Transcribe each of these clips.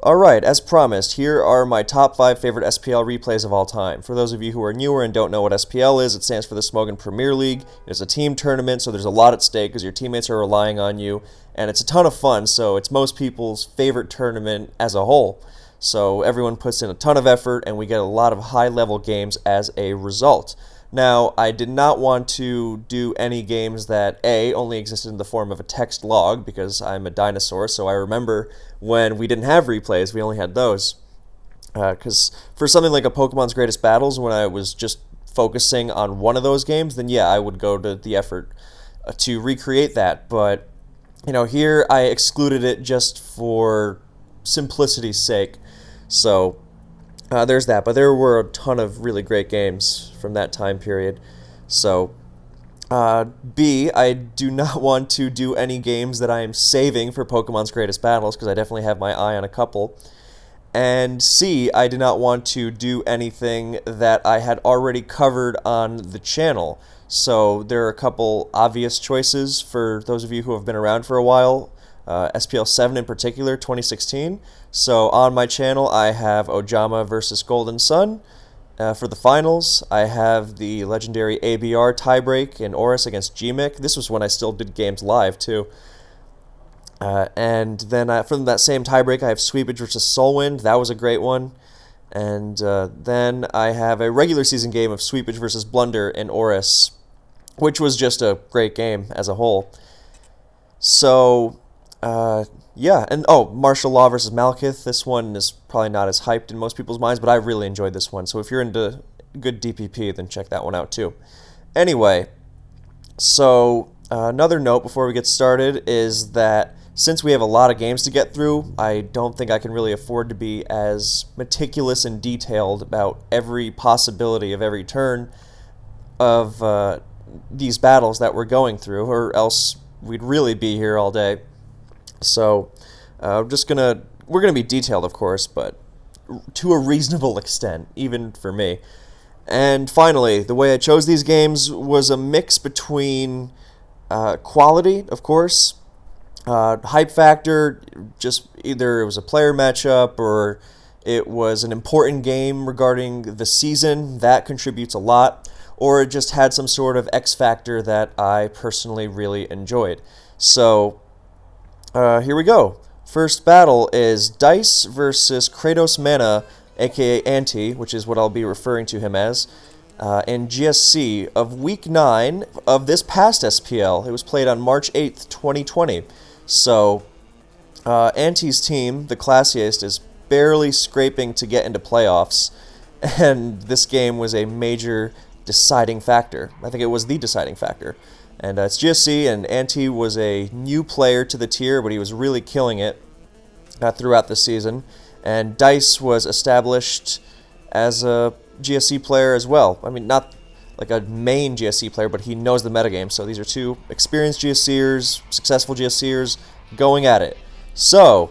Alright, as promised, here are my top 5 favorite SPL replays of all time. For those of you who are newer and don't know what SPL is, it stands for the Smogon Premier League. It's a team tournament, so there's a lot at stake because your teammates are relying on you, and it's a ton of fun, so it's most people's favorite tournament as a whole. So everyone puts in a ton of effort, and we get a lot of high-level games as a result. Now, I did not want to do any games that, A, only existed in the form of a text log, because I'm a dinosaur, so I remember when we didn't have replays, we only had those. Because for something like a Pokemon's Greatest Battles, when I was just focusing on one of those games, then yeah, I would go to the effort to recreate that. But, you know, here I excluded it just for simplicity's sake. So there's that, but there were a ton of really great games from that time period. So, B, I do not want to do any games that I am saving for Pokemon's Greatest Battles, because I definitely have my eye on a couple. And C, I do not want to do anything that I had already covered on the channel. So there are a couple obvious choices for those of you who have been around for a while. SPL 7 in particular, 2016. So on my channel, I have Ojama versus Golden Sun. For the finals, I have the legendary ABR tiebreak in Oris against Gmic. This was when I still did games live, too. And then from that same tiebreak, I have Sweepage versus Soulwind. That was a great one. And then I have a regular season game of Sweepage versus Blunder in Oris, which was just a great game as a whole. So yeah, and Martial Law versus Malekith. This one is probably not as hyped in most people's minds, but I really enjoyed this one. So if you're into good DPP, then check that one out too. Anyway, so another note before we get started is that since we have a lot of games to get through, I don't think I can really afford to be as meticulous and detailed about every possibility of every turn of these battles that we're going through, or else we'd really be here all day. So, we're gonna be detailed, of course, but to a reasonable extent, even for me. And finally, the way I chose these games was a mix between quality, of course, hype factor, just either it was a player matchup or it was an important game regarding the season, that contributes a lot, or it just had some sort of X factor that I personally really enjoyed. So, here we go. First battle is Dice versus Kratos Mana, aka Anti, which is what I'll be referring to him as, in GSC of Week 9 of this past SPL. It was played on March 8th, 2020. So, Anti's team, the Classiest, is barely scraping to get into playoffs, and this game was a major deciding factor. I think it was the deciding factor. And it's GSC, and Anti was a new player to the tier, but he was really killing it throughout the season. And Dice was established as a GSC player as well. I mean, not like a main GSC player, but he knows the metagame. So these are two experienced GSCers, successful GSCers, going at it. So,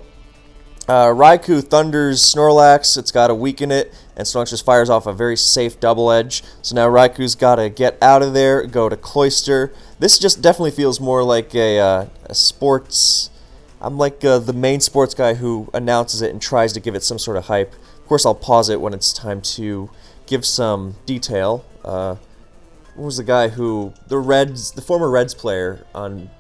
Riku thunders Snorlax. It's got a weak in it, and Snorlax just fires off a very safe double edge. So now Riku's got to get out of there, go to Cloyster. This just definitely feels more like a sports... I'm like the main sports guy who announces it and tries to give it some sort of hype. Of course, I'll pause it when it's time to give some detail. What was the guy who... The former Reds player on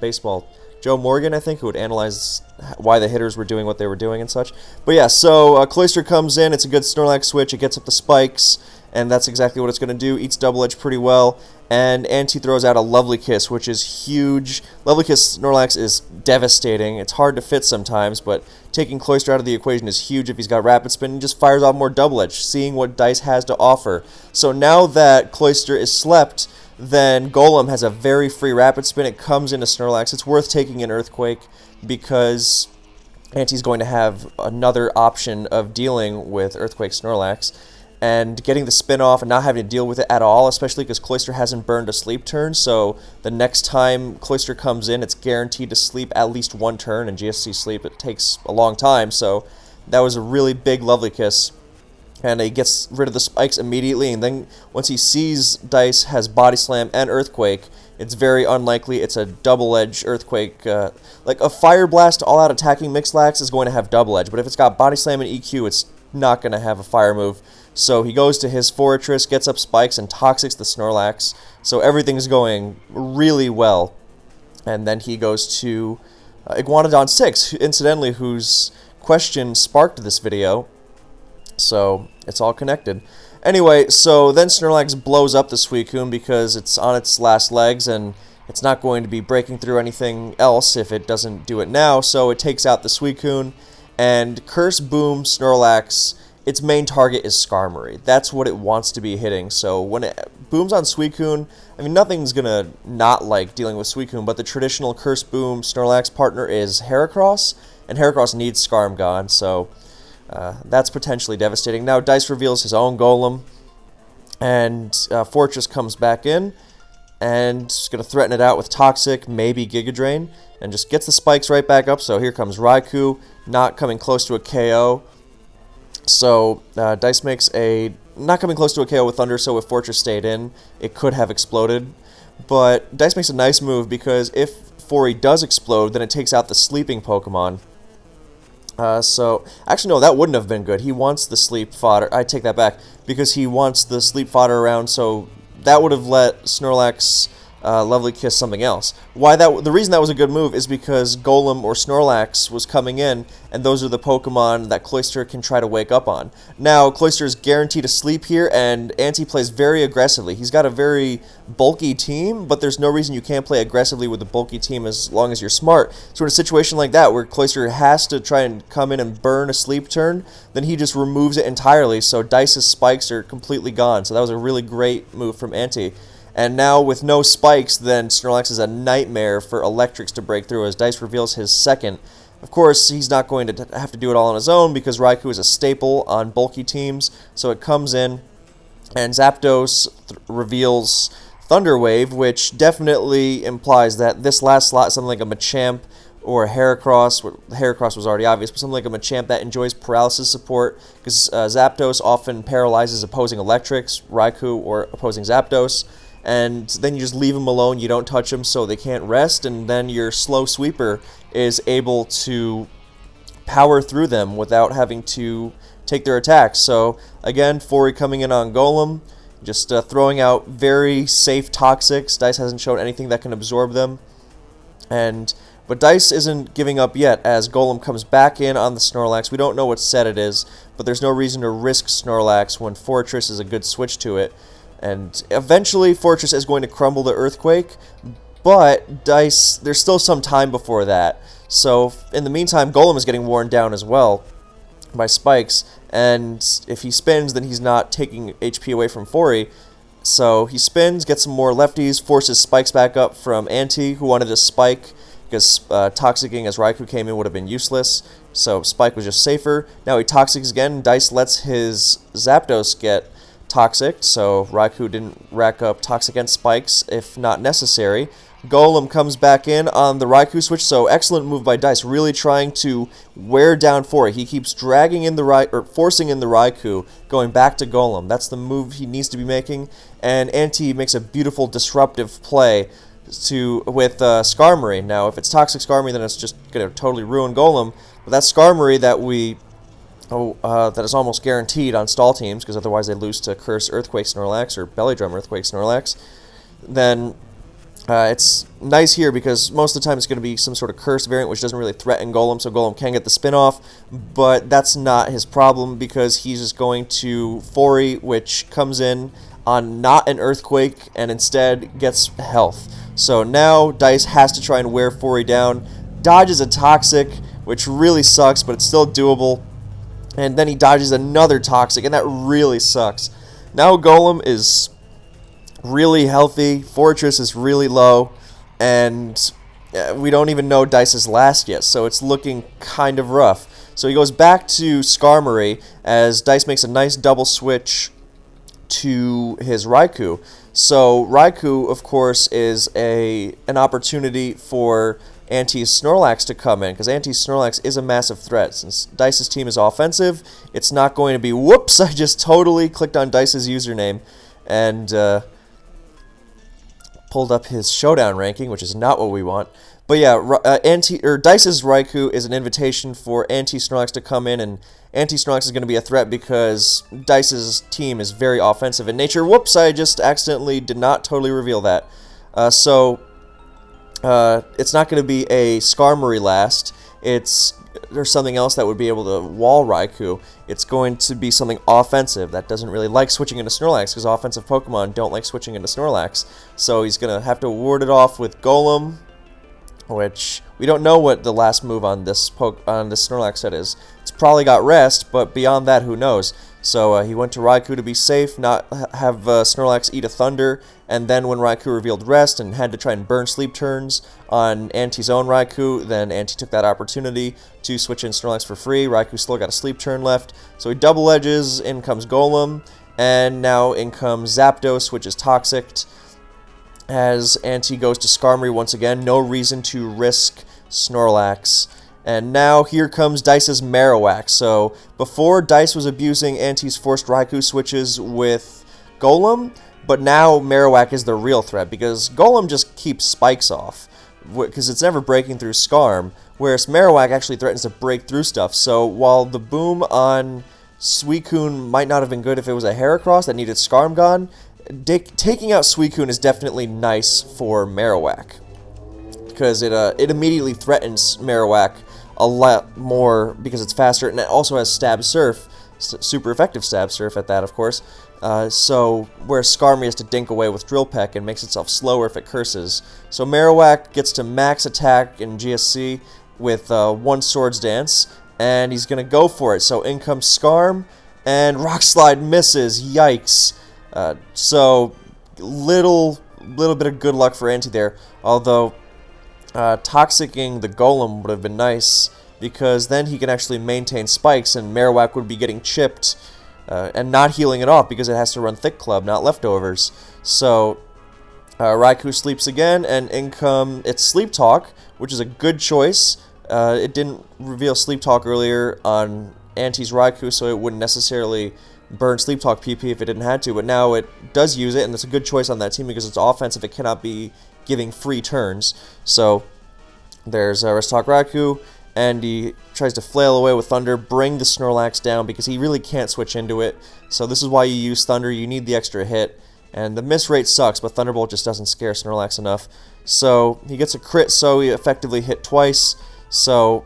baseball... Joe Morgan, I think, who would analyze why the hitters were doing what they were doing and such. But yeah, so Cloyster comes in. It's a good Snorlax switch. It gets up the spikes, and that's exactly what it's going to do. Eats double edge pretty well, and Anti throws out a Lovely Kiss, which is huge. Lovely Kiss Snorlax is devastating. It's hard to fit sometimes, but taking Cloyster out of the equation is huge if he's got Rapid Spin. He just fires off more double edge, seeing what Dice has to offer. So now that Cloyster is slept, then Golem has a very free Rapid Spin. It comes into Snorlax. It's worth taking an Earthquake because Anti's going to have another option of dealing with Earthquake Snorlax. And getting the spin off and not having to deal with it at all, especially because Cloyster hasn't burned a sleep turn, so the next time Cloyster comes in, it's guaranteed to sleep at least one turn, and GSC sleep, it takes a long time, so that was a really big Lovely Kiss. And he gets rid of the spikes immediately, and then once he sees Dice has Body Slam and Earthquake, it's very unlikely it's a double-edge Earthquake. Like a Fire Blast all-out attacking Mixlax is going to have double-edge, but if it's got Body Slam and EQ, it's not going to have a fire move. So he goes to his Fortress, gets up spikes, and Toxics the Snorlax. So everything's going really well. And then he goes to Iguanodon 6, incidentally, whose question sparked this video. So it's all connected. Anyway, so then Snorlax blows up the Suicune because it's on its last legs, and it's not going to be breaking through anything else if it doesn't do it now. So it takes out the Suicune, and Curse Boom Snorlax, its main target is Skarmory. That's what it wants to be hitting. So when it booms on Suicune, I mean, nothing's going to not like dealing with Suicune, but the traditional Curse Boom Snorlax partner is Heracross, and Heracross needs Skarmory, so that's potentially devastating. Now Dice reveals his own Golem, and Fortress comes back in, and is going to threaten it out with Toxic, maybe Giga Drain, and just gets the spikes right back up. So here comes Riku, not coming close to a KO. So Dice makes a not coming close to a KO with Thunder, so if Fortress stayed in, it could have exploded. But Dice makes a nice move because if Fori does explode, then it takes out the sleeping Pokemon. So, actually no, that wouldn't have been good. He wants the sleep fodder. I take that back, because he wants the sleep fodder around, so that would have let Snorlax Lovely Kiss something else. The reason that was a good move is because Golem or Snorlax was coming in, and those are the Pokemon that Cloyster can try to wake up on. Now, Cloyster is guaranteed to sleep here, and Ante plays very aggressively. He's got a very bulky team, but there's no reason you can't play aggressively with a bulky team as long as you're smart. So in a situation like that, where Cloyster has to try and come in and burn a sleep turn, then he just removes it entirely, so Dice's spikes are completely gone. So that was a really great move from Ante. And now with no spikes, then Snorlax is a nightmare for Electrics to break through as Dice reveals his second. Of course, he's not going to have to do it all on his own because Riku is a staple on bulky teams. So it comes in, and Zapdos reveals Thunder Wave, which definitely implies that this last slot is something like a Machamp or a Heracross. Heracross was already obvious, but something like a Machamp that enjoys paralysis support, because Zapdos often paralyzes opposing Electrics, Riku, or opposing Zapdos. And then you just leave them alone, you don't touch them so they can't rest, and then your slow sweeper is able to power through them without having to take their attacks. So again, Fori coming in on Golem, just throwing out very safe Toxics. Dice hasn't shown anything that can absorb them. But Dice isn't giving up yet as Golem comes back in on the Snorlax. We don't know what set it is, but there's no reason to risk Snorlax when Fortress is a good switch to it. And eventually Fortress is going to crumble to Earthquake, but Dice, there's still some time before that. So in the meantime, Golem is getting worn down as well by spikes, and if he spins, then he's not taking HP away from Fori. So he spins, gets some more lefties, forces spikes back up from Ante, who wanted to spike, because Toxicking as Riku came in would have been useless. So Spike was just safer. Now he Toxics again, Dice lets his Zapdos get Toxic, so Riku didn't rack up Toxic and spikes if not necessary. Golem comes back in on the Riku switch, so excellent move by Dice, really trying to wear down Fori. He keeps dragging in the forcing in the Riku, going back to Golem. That's the move he needs to be making, and Ante makes a beautiful disruptive play with Skarmory. Now, if it's Toxic Skarmory, then it's just going to totally ruin Golem, but that's Skarmory that is almost guaranteed on stall teams, because otherwise they lose to Curse Earthquake Snorlax or Belly Drum Earthquake Snorlax. Then it's nice here because most of the time it's going to be some sort of Curse variant which doesn't really threaten Golem, so Golem can get the spin off, but that's not his problem because he's just going to Fori, which comes in on not an Earthquake and instead gets health. So now Dice has to try and wear Fori down, dodges a Toxic, which really sucks, but it's still doable. And then he dodges another Toxic, and that really sucks. Now Golem is really healthy, Fortress is really low, and we don't even know Dice's last yet, so it's looking kind of rough. So he goes back to Skarmory as Dice makes a nice double switch to his Riku. So Riku, of course, is an opportunity for Ante's Snorlax to come in, because Ante's Snorlax is a massive threat. Since Dice's team is offensive, it's not going to be, whoops, I just totally clicked on Dice's username, and pulled up his showdown ranking, which is not what we want. But yeah, Dice's Riku is an invitation for anti-Snorlax to come in, and anti-Snorlax is going to be a threat because Dice's team is very offensive in nature. Whoops, I just accidentally did not totally reveal that. It's not going to be a Skarmory last. There's something else that would be able to wall Riku. It's going to be something offensive that doesn't really like switching into Snorlax, because offensive Pokemon don't like switching into Snorlax. So he's going to have to ward it off with Golem, which we don't know what the last move on this Snorlax set is. It's probably got Rest, but beyond that, who knows? So he went to Riku to be safe, not have Snorlax eat a Thunder, and then when Riku revealed Rest and had to try and burn Sleep turns on Anti's own Riku, then Anti took that opportunity to switch in Snorlax for free. Riku still got a Sleep turn left, so he double edges, in comes Golem, and now in comes Zapdos, which is Toxic. As Anti goes to Skarmory once again, no reason to risk Snorlax. And now here comes Dice's Marowak. So before, Dice was abusing Anti's forced Raikou switches with Golem, but now Marowak is the real threat because Golem just keeps spikes off because it's never breaking through Skarm, whereas Marowak actually threatens to break through stuff. So while the boom on Suicune might not have been good if it was a Heracross that needed Skarm gone, taking out Suicune is definitely nice for Marowak because it immediately threatens Marowak a lot more because it's faster, and it also has Stab Surf, super effective Stab Surf at that, of course. So where Skarmory has to dink away with Drill Peck and makes itself slower if it curses. So Marowak gets to max attack in GSC with one Swords Dance, and he's gonna go for it. So in comes Skarm, and Rock Slide misses. Yikes! So little bit of good luck for Anti there, although Toxicing the Golem would have been nice because then he can actually maintain spikes and Marowak would be getting chipped and not healing it off because it has to run Thick Club, not Leftovers. So Raikou sleeps again, and it's Sleep Talk, which is a good choice. It didn't reveal Sleep Talk earlier on Anti's Raikou, so it wouldn't necessarily burn Sleep Talk PP if it didn't have to, but now it does use it, and it's a good choice on that team because it's offensive. It cannot be giving free turns. So there's Rest Talk Raikou, and he tries to flail away with Thunder, bring the Snorlax down because he really can't switch into it. So this is why you use Thunder. You need the extra hit, and the miss rate sucks, but Thunderbolt just doesn't scare Snorlax enough. So he gets a crit, so he effectively hit twice. So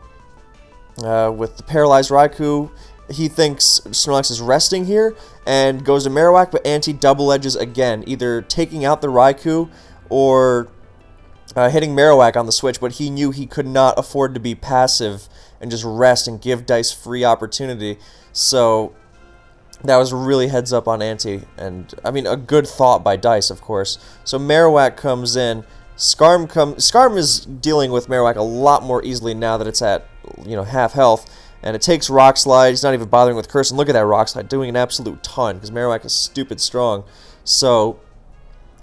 with the paralyzed Raikou, he thinks Snorlax is resting here and goes to Marowak, but Anti double edges again, either taking out the Raikou or hitting Marowak on the switch, but he knew he could not afford to be passive and just rest and give Dice free opportunity. So that was really heads up on Anti, and I mean a good thought by Dice, of course. So Marowak comes in. Skarm is dealing with Marowak a lot more easily now that it's at half health. And it takes Rock Slide. He's not even bothering with Curse. And look at that Rock Slide, doing an absolute ton, because Marowak is stupid strong. So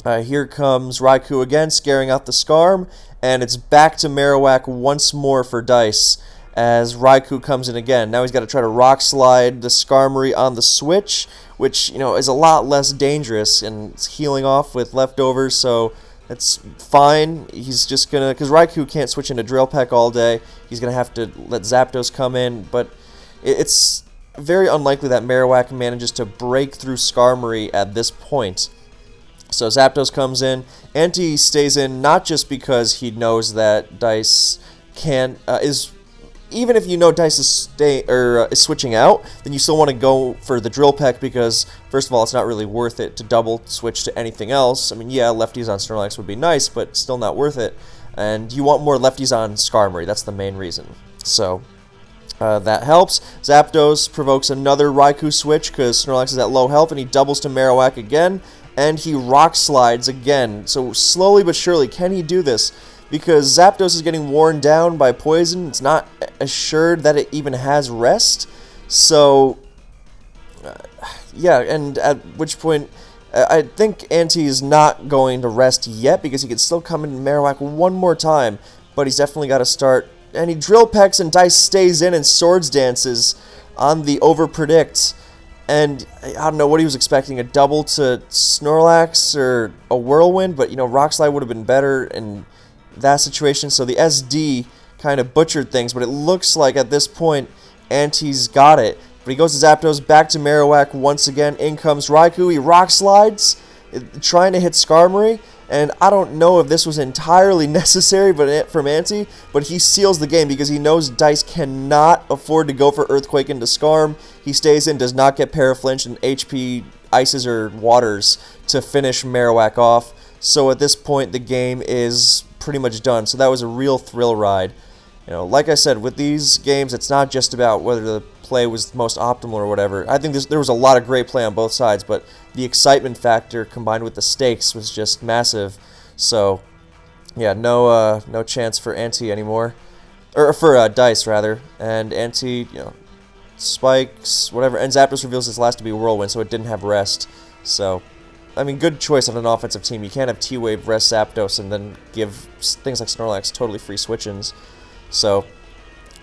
here comes Raikou again, scaring out the Skarm. And it's back to Marowak once more for Dice, as Raikou comes in again. Now he's got to try to Rock Slide the Skarmory on the switch, which is a lot less dangerous, and it's healing off with Leftovers, so that's fine. He's just going to, because Raikou can't switch into Drill Peck all day, he's going to have to let Zapdos come in, but it's very unlikely that Marowak manages to break through Skarmory at this point. So Zapdos comes in. Anti stays in not just because he knows that Dice even if you know Dice is switching out, then you still want to go for the Drill Peck because, first of all, it's not really worth it to double switch to anything else. I mean, yeah, lefties on Snorlax would be nice, but still not worth it. And you want more lefties on Skarmory. That's the main reason. So that helps. Zapdos provokes another Raikou switch because Snorlax is at low health, and he doubles to Marowak again, and he Rock Slides again. So slowly but surely, can he do this? Because Zapdos is getting worn down by poison. It's not assured that it even has rest. So, yeah, and at which point, I think Anti is not going to rest yet because he can still come in Marowak one more time. But he's definitely got to start. And he Drill Pecks and Dice stays in and Swords Dances on the Overpredict. And I don't know what he was expecting, a double to Snorlax or a Whirlwind, but, Rock Slide would have been better in that situation. So the SD kind of butchered things, but it looks like at this point, Anti's got it. But he goes to Zapdos, back to Marowak once again. In comes Riku, he Rock Slides, trying to hit Skarmory. And I don't know if this was entirely necessary from Anti, but he seals the game because he knows Dice cannot afford to go for Earthquake into Skarm. He stays in, does not get Paraflinch, and HP ices or waters to finish Marowak off. So at this point, the game is pretty much done. So that was a real thrill ride. Like I said, with these games, it's not just about whether the play was most optimal or whatever. I think there was a lot of great play on both sides, but the excitement factor combined with the stakes was just massive. So, yeah, no chance for Anti anymore, or for Dice rather. And Anti, spikes, whatever. And Zapdos reveals his last to be Whirlwind, so it didn't have rest. So, I mean, good choice on an offensive team. You can't have T-Wave rest Zapdos and then give things like Snorlax totally free switch-ins. So,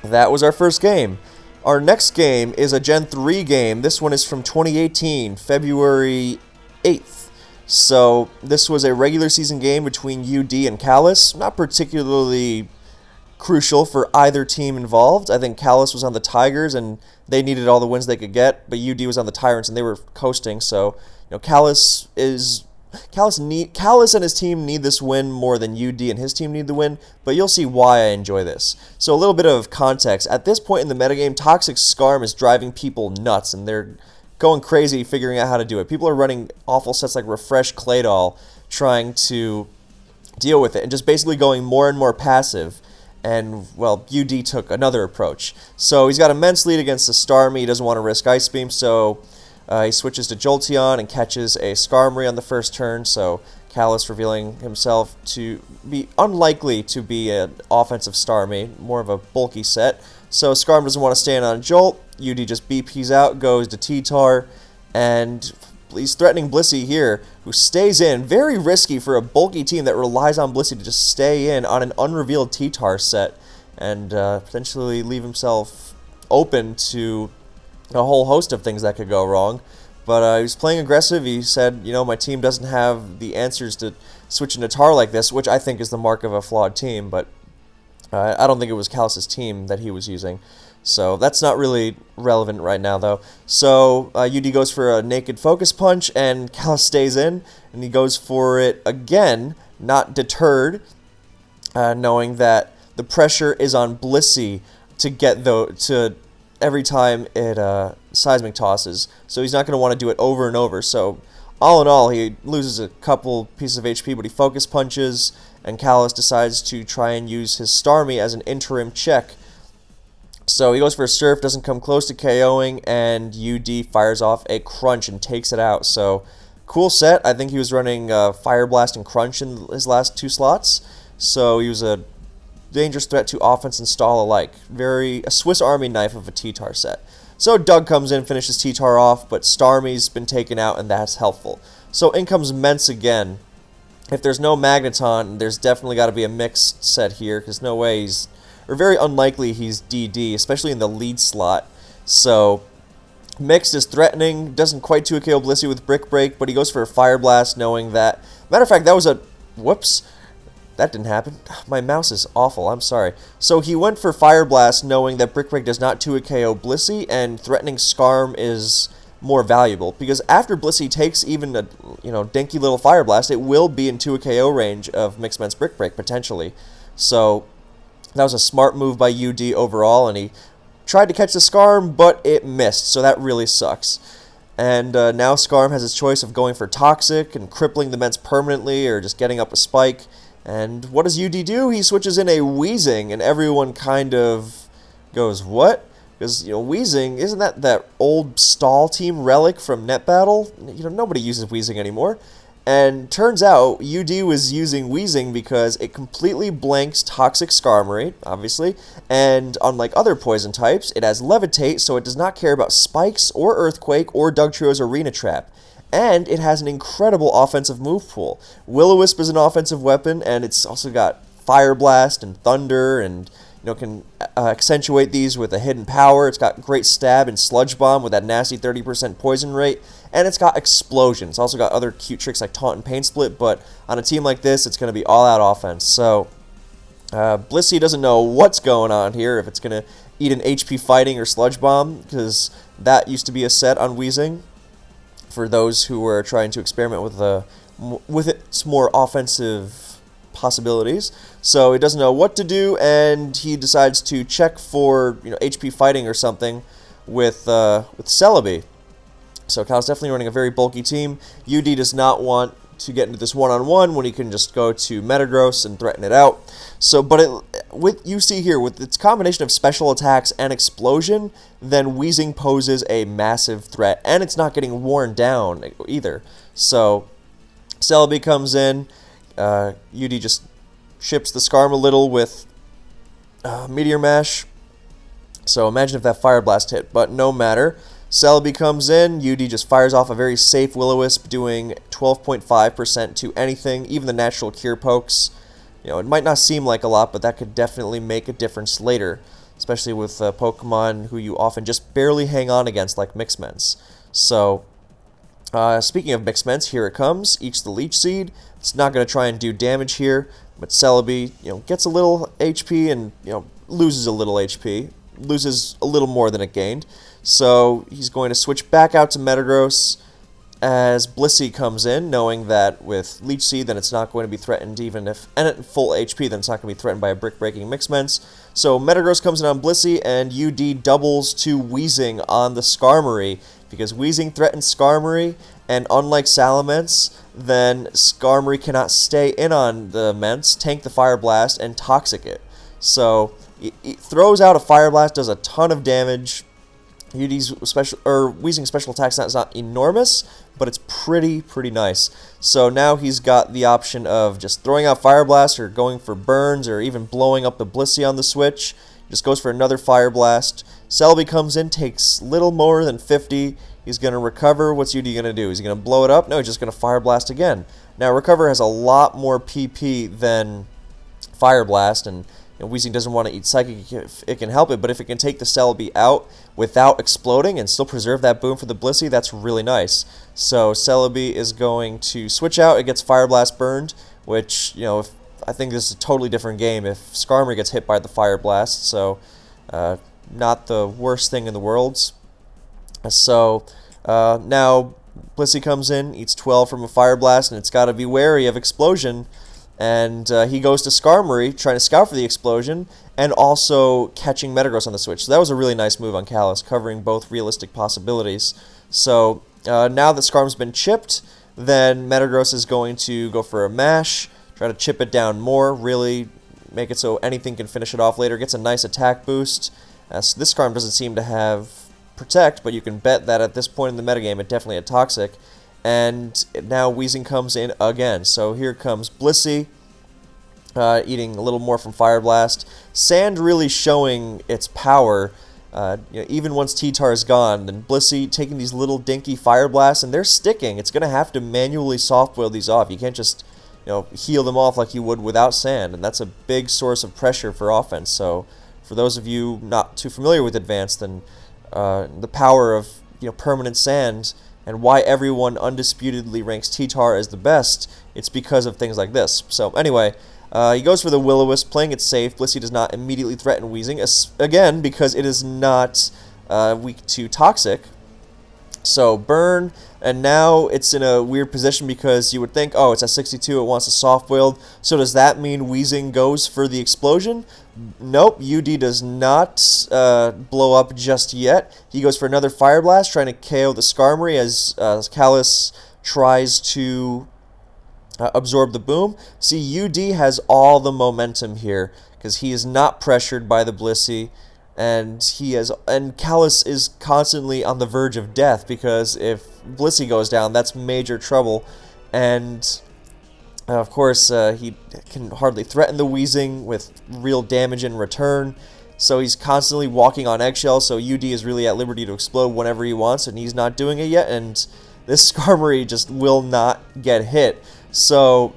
that was our first game. Our next game is a Gen 3 game. This one is from 2018, February 8th. So, this was a regular season game between UD and Kallus. Not particularly crucial for either team involved. I think Kallus was on the Tigers, and they needed all the wins they could get, but UD was on the Tyrants, and they were coasting. So, Kallus and his team need this win more than UD and his team need the win, but you'll see why I enjoy this. So a little bit of context. At this point in the metagame, Toxic Skarm is driving people nuts, and they're going crazy figuring out how to do it. People are running awful sets like Refresh Claydol, trying to deal with it, and just basically going more and more passive. And, well, UD took another approach. So he's got immense lead against the Starmie. He doesn't want to risk Ice Beam, so he switches to Jolteon and catches a Skarmory on the first turn, so Kallus revealing himself to be unlikely to be an offensive Starmie, more of a bulky set. So Skarm doesn't want to stand on Jolt. UD just BP's out, goes to T-Tar, and he's threatening Blissey here, who stays in. Very risky for a bulky team that relies on Blissey to just stay in on an unrevealed T-Tar set and potentially leave himself open to a whole host of things that could go wrong. But he was playing aggressive. He said, my team doesn't have the answers to switch into Tar like this, which I think is the mark of a flawed team, but I don't think it was Kallus's team that he was using. So that's not really relevant right now, though. So UD goes for a naked focus punch, and Kallus stays in, and he goes for it again, not deterred, knowing that the pressure is on Blissey to get to every time it seismic tosses, so he's not going to want to do it over and over. So all in all, he loses a couple pieces of HP, but he focus punches, and Kallus decides to try and use his Starmie as an interim check. So he goes for a Surf, doesn't come close to KOing, and UD fires off a Crunch and takes it out. So cool set. I think he was running Fire Blast and Crunch in his last two slots, so he was a dangerous threat to offense and stall alike. A Swiss Army knife of a T-Tar set. So Doug comes in, finishes T-Tar off, but Starmie's been taken out, and that's helpful. So in comes Mence again. If there's no Magneton, there's definitely got to be a mixed set here, because no way very unlikely he's DD, especially in the lead slot. So mixed is threatening, doesn't quite 2KO Blissey with Brick Break, but he goes for a Fire Blast, knowing that... Matter of fact, that was a... Whoops. That didn't happen. My mouse is awful. I'm sorry. So he went for Fire Blast, knowing that Brick Break does not 2KO Blissey, and threatening Skarm is more valuable. Because after Blissey takes even a dinky little Fire Blast, it will be in 2KO range of Mixed Mence Brick Break, potentially. So that was a smart move by UD overall, and he tried to catch the Skarm, but it missed, so that really sucks. And now Skarm has his choice of going for Toxic and crippling the Mence permanently, or just getting up a Spike. And what does UD do? He switches in a Weezing, and everyone kind of goes, what? Because, Weezing, isn't that old stall team relic from Net Battle? Nobody uses Weezing anymore. And turns out, UD was using Weezing because it completely blanks Toxic Skarmory, obviously, and unlike other poison types, it has Levitate, so it does not care about Spikes or Earthquake or Dugtrio's Arena Trap. And it has an incredible offensive move pool. Will-O-Wisp is an offensive weapon, and it's also got Fire Blast and Thunder and can accentuate these with a hidden power. It's got great stab and sludge bomb with that nasty 30% poison rate, and it's got explosion. It's also got other cute tricks like taunt and pain split, but on a team like this, it's going to be all-out offense. So Blissey doesn't know what's going on here, if it's going to eat an HP fighting or sludge bomb, because that used to be a set on Weezing for those who were trying to experiment with its more offensive possibilities. So he doesn't know what to do, and he decides to check for HP fighting or something with Celebi. So Kallus definitely running a very bulky team. UD does not want to get into this one-on-one when he can just go to Metagross and threaten it out. So, but you see here, with its combination of special attacks and explosion, then Weezing poses a massive threat, and it's not getting worn down either. So Celebi comes in, UD just ships the Skarm a little with Meteor Mash. So imagine if that Fire Blast hit, but no matter. Celebi comes in, UD just fires off a very safe Will-O-Wisp, doing 12.5% to anything, even the natural cure pokes. It might not seem like a lot, but that could definitely make a difference later, especially with Pokemon who you often just barely hang on against, like Mixments. So, speaking of Mixments, here it comes. Eats the Leech Seed. It's not going to try and do damage here, but Celebi, gets a little HP and, loses a little HP. Loses a little more than it gained. So he's going to switch back out to Metagross as Blissey comes in, knowing that with Leech Seed, then it's not going to be threatened, even if, and at full HP, then it's not going to be threatened by a brick-breaking Mixments. So Metagross comes in on Blissey, and UD doubles to Weezing on the Skarmory, because Weezing threatens Skarmory, and unlike Salamence, then Skarmory cannot stay in on the Ments, tank the Fire Blast, and Toxic it. So it throws out a Fire Blast, does a ton of damage. Weezing's special attack is not enormous, but it's pretty nice. So now he's got the option of just throwing out Fire Blast, or going for burns, or even blowing up the Blissey on the switch. Just goes for another Fire Blast. Celebi comes in, takes little more than 50. He's going to recover. What's UD going to do? Is he going to blow it up? No, he's just going to Fire Blast again. Now, Recover has a lot more PP than Fire Blast, and Weezing doesn't want to eat Psychic if it can help it, but if it can take the Celebi out without exploding and still preserve that boom for the Blissey, that's really nice. So Celebi is going to switch out. It gets Fire Blast burned, which, I think this is a totally different game if Skarmory gets hit by the Fire Blast, so not the worst thing in the world. So now Blissey comes in, eats 12 from a Fire Blast, and it's got to be wary of Explosion. And he goes to Skarmory, trying to scout for the explosion, and also catching Metagross on the switch. So that was a really nice move on Kallus, covering both realistic possibilities. So now that Skarm's been chipped, then Metagross is going to go for a mash, try to chip it down more, really make it so anything can finish it off later. Gets a nice attack boost. So this Skarm doesn't seem to have Protect, but you can bet that at this point in the metagame it definitely had Toxic. And now Weezing comes in again. So here comes Blissey, eating a little more from Fire Blast. Sand really showing its power. Even once T-Tar is gone, then Blissey taking these little dinky Fire Blasts, and they're sticking. It's going to have to manually soft-boil these off. You can't just heal them off like you would without Sand, and that's a big source of pressure for offense. So for those of you not too familiar with Advanced, then the power of permanent Sand, and why everyone undisputedly ranks T-Tar as the best, it's because of things like this. So anyway, he goes for the Will-O-Wisp, playing it safe. Blissey does not immediately threaten Weezing, again, because it is not weak to Toxic. So burn, and now it's in a weird position because you would think, oh, it's at 62, it wants a soft build. So does that mean Weezing goes for the explosion? Nope, UD does not blow up just yet. He goes for another Fire Blast, trying to KO the Skarmory as Kallus tries to absorb the boom. See, UD has all the momentum here because he is not pressured by the Blissey. And Kallus is constantly on the verge of death because if Blissey goes down, that's major trouble. And of course, he can hardly threaten the Weezing with real damage in return. So he's constantly walking on eggshells. So UD is really at liberty to explode whenever he wants, and he's not doing it yet. And this Skarmory just will not get hit. So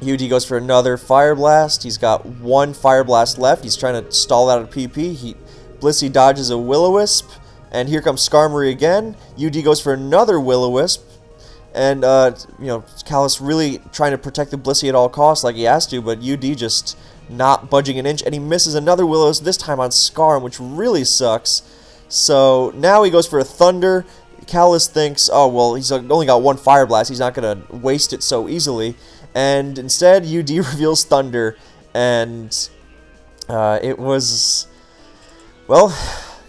UD goes for another Fire Blast. He's got one Fire Blast left. He's trying to stall out a PP. Blissey dodges a Will-O-Wisp, and here comes Skarmory again. UD goes for another Will-O-Wisp, and Kallus really trying to protect the Blissey at all costs like he has to, but UD just not budging an inch, and he misses another Will-O-Wisp, this time on Skarm, which really sucks. So now he goes for a Thunder. Kallus thinks, oh, well, he's only got one Fire Blast. He's not going to waste it so easily. And instead, UD reveals Thunder. And it was, well,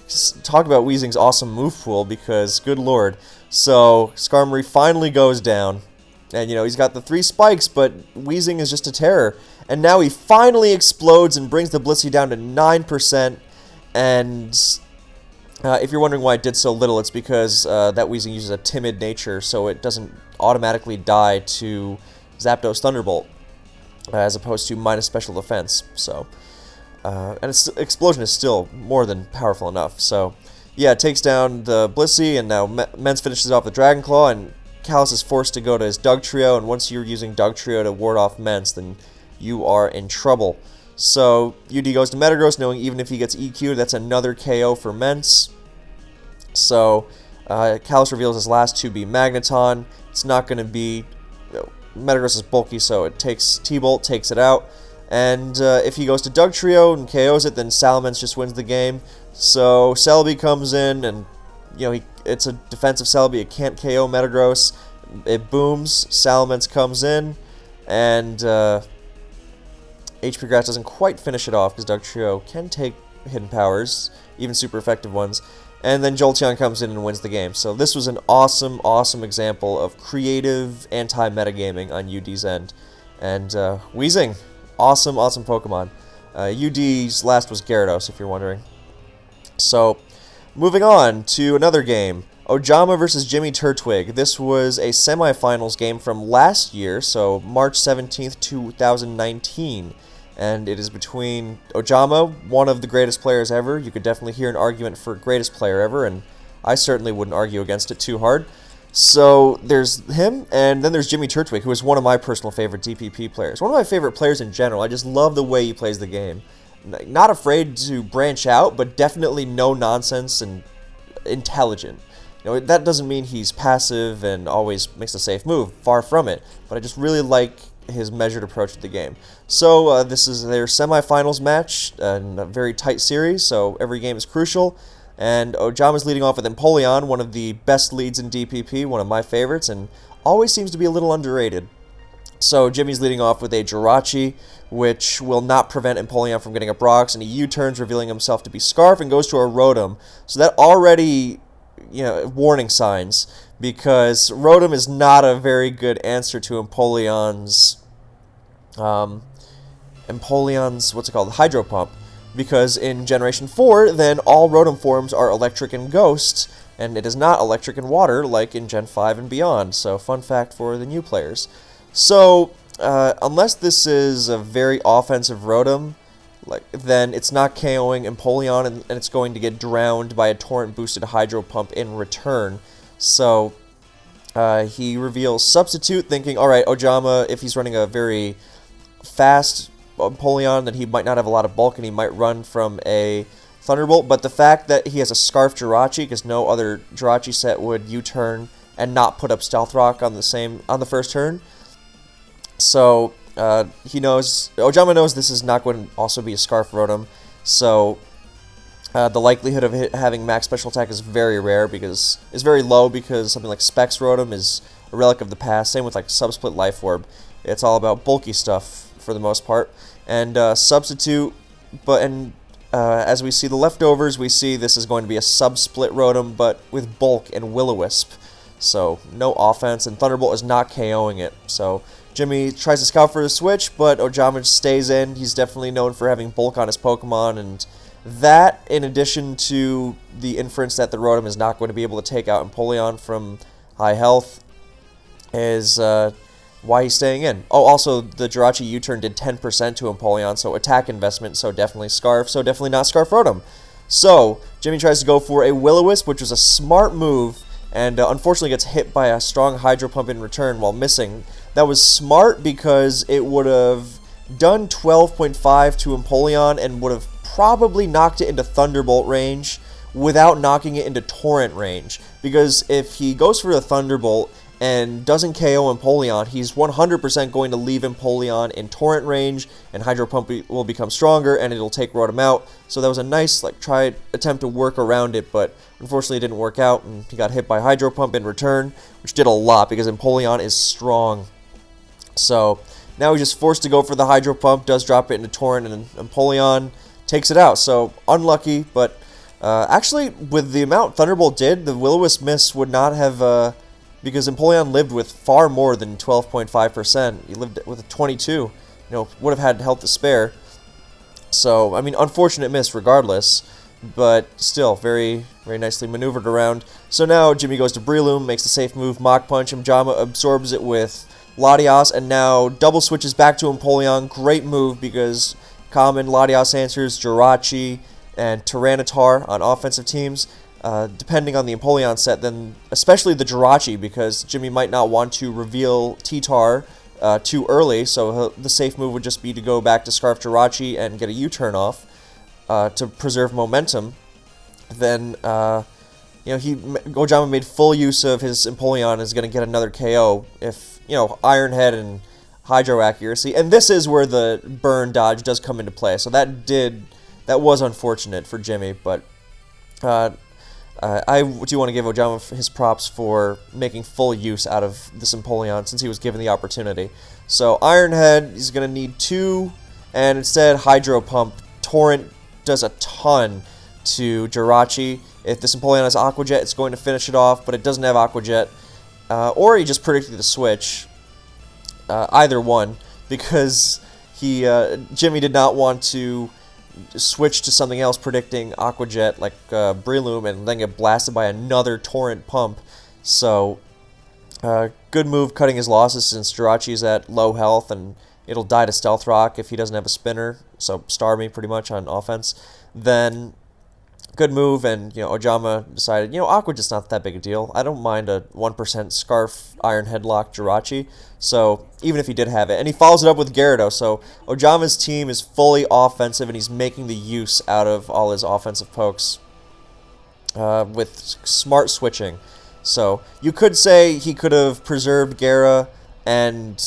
just talk about Weezing's awesome move pool because, good lord. So Skarmory finally goes down. And, he's got the 3 spikes, but Weezing is just a terror. And now he finally explodes and brings the Blissey down to 9%. And if you're wondering why it did so little, it's because that Weezing uses a timid nature, so it doesn't automatically die to Zapdos Thunderbolt, as opposed to minus special defense. So, and its explosion is still more than powerful enough. So, yeah, it takes down the Blissey, and now Mence finishes off the Dragon Claw, and Kallus is forced to go to his Dugtrio, and once you're using Dugtrio to ward off Mence, then you are in trouble. So, UD goes to Metagross, knowing even if he gets EQ'd, that's another KO for Mence. So, Kallus reveals his last to be Magneton. It's not going to be... Metagross is bulky, so it takes T-Bolt, takes it out. And if he goes to Dugtrio and KOs it, then Salamence just wins the game. So, Celebi comes in, and, it's a defensive Celebi. It can't KO Metagross. It booms. Salamence comes in, and HP Grass doesn't quite finish it off, because Dugtrio can take hidden powers, even super effective ones. And then Jolteon comes in and wins the game. So this was an awesome, awesome example of creative anti-metagaming on UD's end. And Weezing, awesome, awesome Pokemon. UD's last was Gyarados, if you're wondering. So, moving on to another game. Ojama versus JimmyTurtwig. This was a semifinals game from last year, so March 17th, 2019. And it is between Ojama, one of the greatest players ever. You could definitely hear an argument for greatest player ever, and I certainly wouldn't argue against it too hard. So there's him, and then there's JimmyTurtwig, who is one of my personal favorite DPP players. One of my favorite players in general. I just love the way he plays the game. Not afraid to branch out, but definitely no nonsense and intelligent. That doesn't mean he's passive and always makes a safe move. Far from it. But I just really like his measured approach to the game. So this is their semifinals match in a very tight series, so every game is crucial. And Ojama's leading off with Empoleon, one of the best leads in DPP, one of my favorites, and always seems to be a little underrated. So Jimmy's leading off with a Jirachi, which will not prevent Empoleon from getting a Brox, and he U-turns, revealing himself to be Scarf, and goes to a Rotom. So that already, warning signs, because Rotom is not a very good answer to Empoleon's, Hydro Pump. Because in Generation 4, then all Rotom forms are Electric and Ghost, and it is not Electric and Water like in Gen 5 and beyond. So, fun fact for the new players. So, unless this is a very offensive Rotom, then it's not KOing Empoleon, and it's going to get drowned by a Torrent-boosted Hydro Pump in return. So, he reveals Substitute, thinking, alright, Ojama, if he's running a very fast Empoleon, then he might not have a lot of bulk, and he might run from a Thunderbolt, but the fact that he has a Scarf Jirachi, because no other Jirachi set would U-turn and not put up Stealth Rock on the first turn. So, Ojama knows this is not going to also be a Scarf Rotom, so the likelihood of having max special attack is very rare, is very low, because something like Specs Rotom is a relic of the past, same with like Subsplit Life Orb. It's all about bulky stuff for the most part, and Substitute, as we see the leftovers, we see this is going to be a Subsplit Rotom, but with bulk and Will-O-Wisp, so no offense, and Thunderbolt is not KOing it. So Jimmy tries to scout for the switch, but Ojama stays in. He's definitely known for having bulk on his Pokemon, and that, in addition to the inference that the Rotom is not going to be able to take out Empoleon from high health, is why he's staying in. Oh, also, the Jirachi U-turn did 10% to Empoleon, so attack investment, so definitely Scarf, so definitely not Scarf Rotom. So, Jimmy tries to go for a Will-O-Wisp, which was a smart move, and unfortunately gets hit by a strong Hydro Pump in return while missing. that was smart because it would have done 12.5 to Empoleon and would have probably knocked it into Thunderbolt range without knocking it into Torrent range. Because if he goes for the Thunderbolt and doesn't KO Empoleon, he's 100% going to leave Empoleon in Torrent range, and Hydro Pump will become stronger, and it'll take Rotom out. So that was a nice attempt to work around it, but unfortunately it didn't work out, and he got hit by Hydro Pump in return, which did a lot because Empoleon is strong. So now he's just forced to go for the Hydro Pump, does drop it into Torrent, and Empoleon takes it out. So unlucky, but actually with the amount Thunderbolt did, the Will-O-Wisp miss would not have... because Empoleon lived with far more than 12.5%. He lived with a 22. Would have had health to spare. So, I mean, unfortunate miss regardless, but still very, very nicely maneuvered around. So now Jimmy goes to Breloom, makes the safe move, Mach Punch. Ojama absorbs it with Latias, and now double switches back to Empoleon. Great move because common Latias answers Jirachi and Tyranitar on offensive teams. Depending on the Empoleon set, then especially the Jirachi, because Jimmy might not want to reveal T-Tar too early, so the safe move would just be to go back to Scarf Jirachi and get a U-turn off to preserve momentum. Then, Ojama made full use of his Empoleon, is going to get another KO if, Iron Head and Hydro accuracy. And this is where the burn dodge does come into play, so that was unfortunate for Jimmy, but... I do want to give Ojama his props for making full use out of this Empoleon since he was given the opportunity. So Iron Head, he's going to need 2, and instead Hydro Pump. Torrent does a ton to Jirachi. If this Empoleon has Aqua Jet, it's going to finish it off, but it doesn't have Aqua Jet. Or he just predicted the switch. Either one, because Jimmy did not want to switch to something else predicting Aqua Jet like Breloom and then get blasted by another Torrent Pump. So good move cutting his losses since Jirachi's at low health and it'll die to Stealth Rock if he doesn't have a spinner, so Starmie pretty much on offense. Then good move, and Ojama decided, Aqua Jet's not that big a deal. I don't mind a 1% Scarf Iron Headlock Jirachi, so even if he did have it. And he follows it up with Gyarados, so Ojama's team is fully offensive, and he's making the use out of all his offensive pokes with smart switching. So you could say he could have preserved Gyara, and,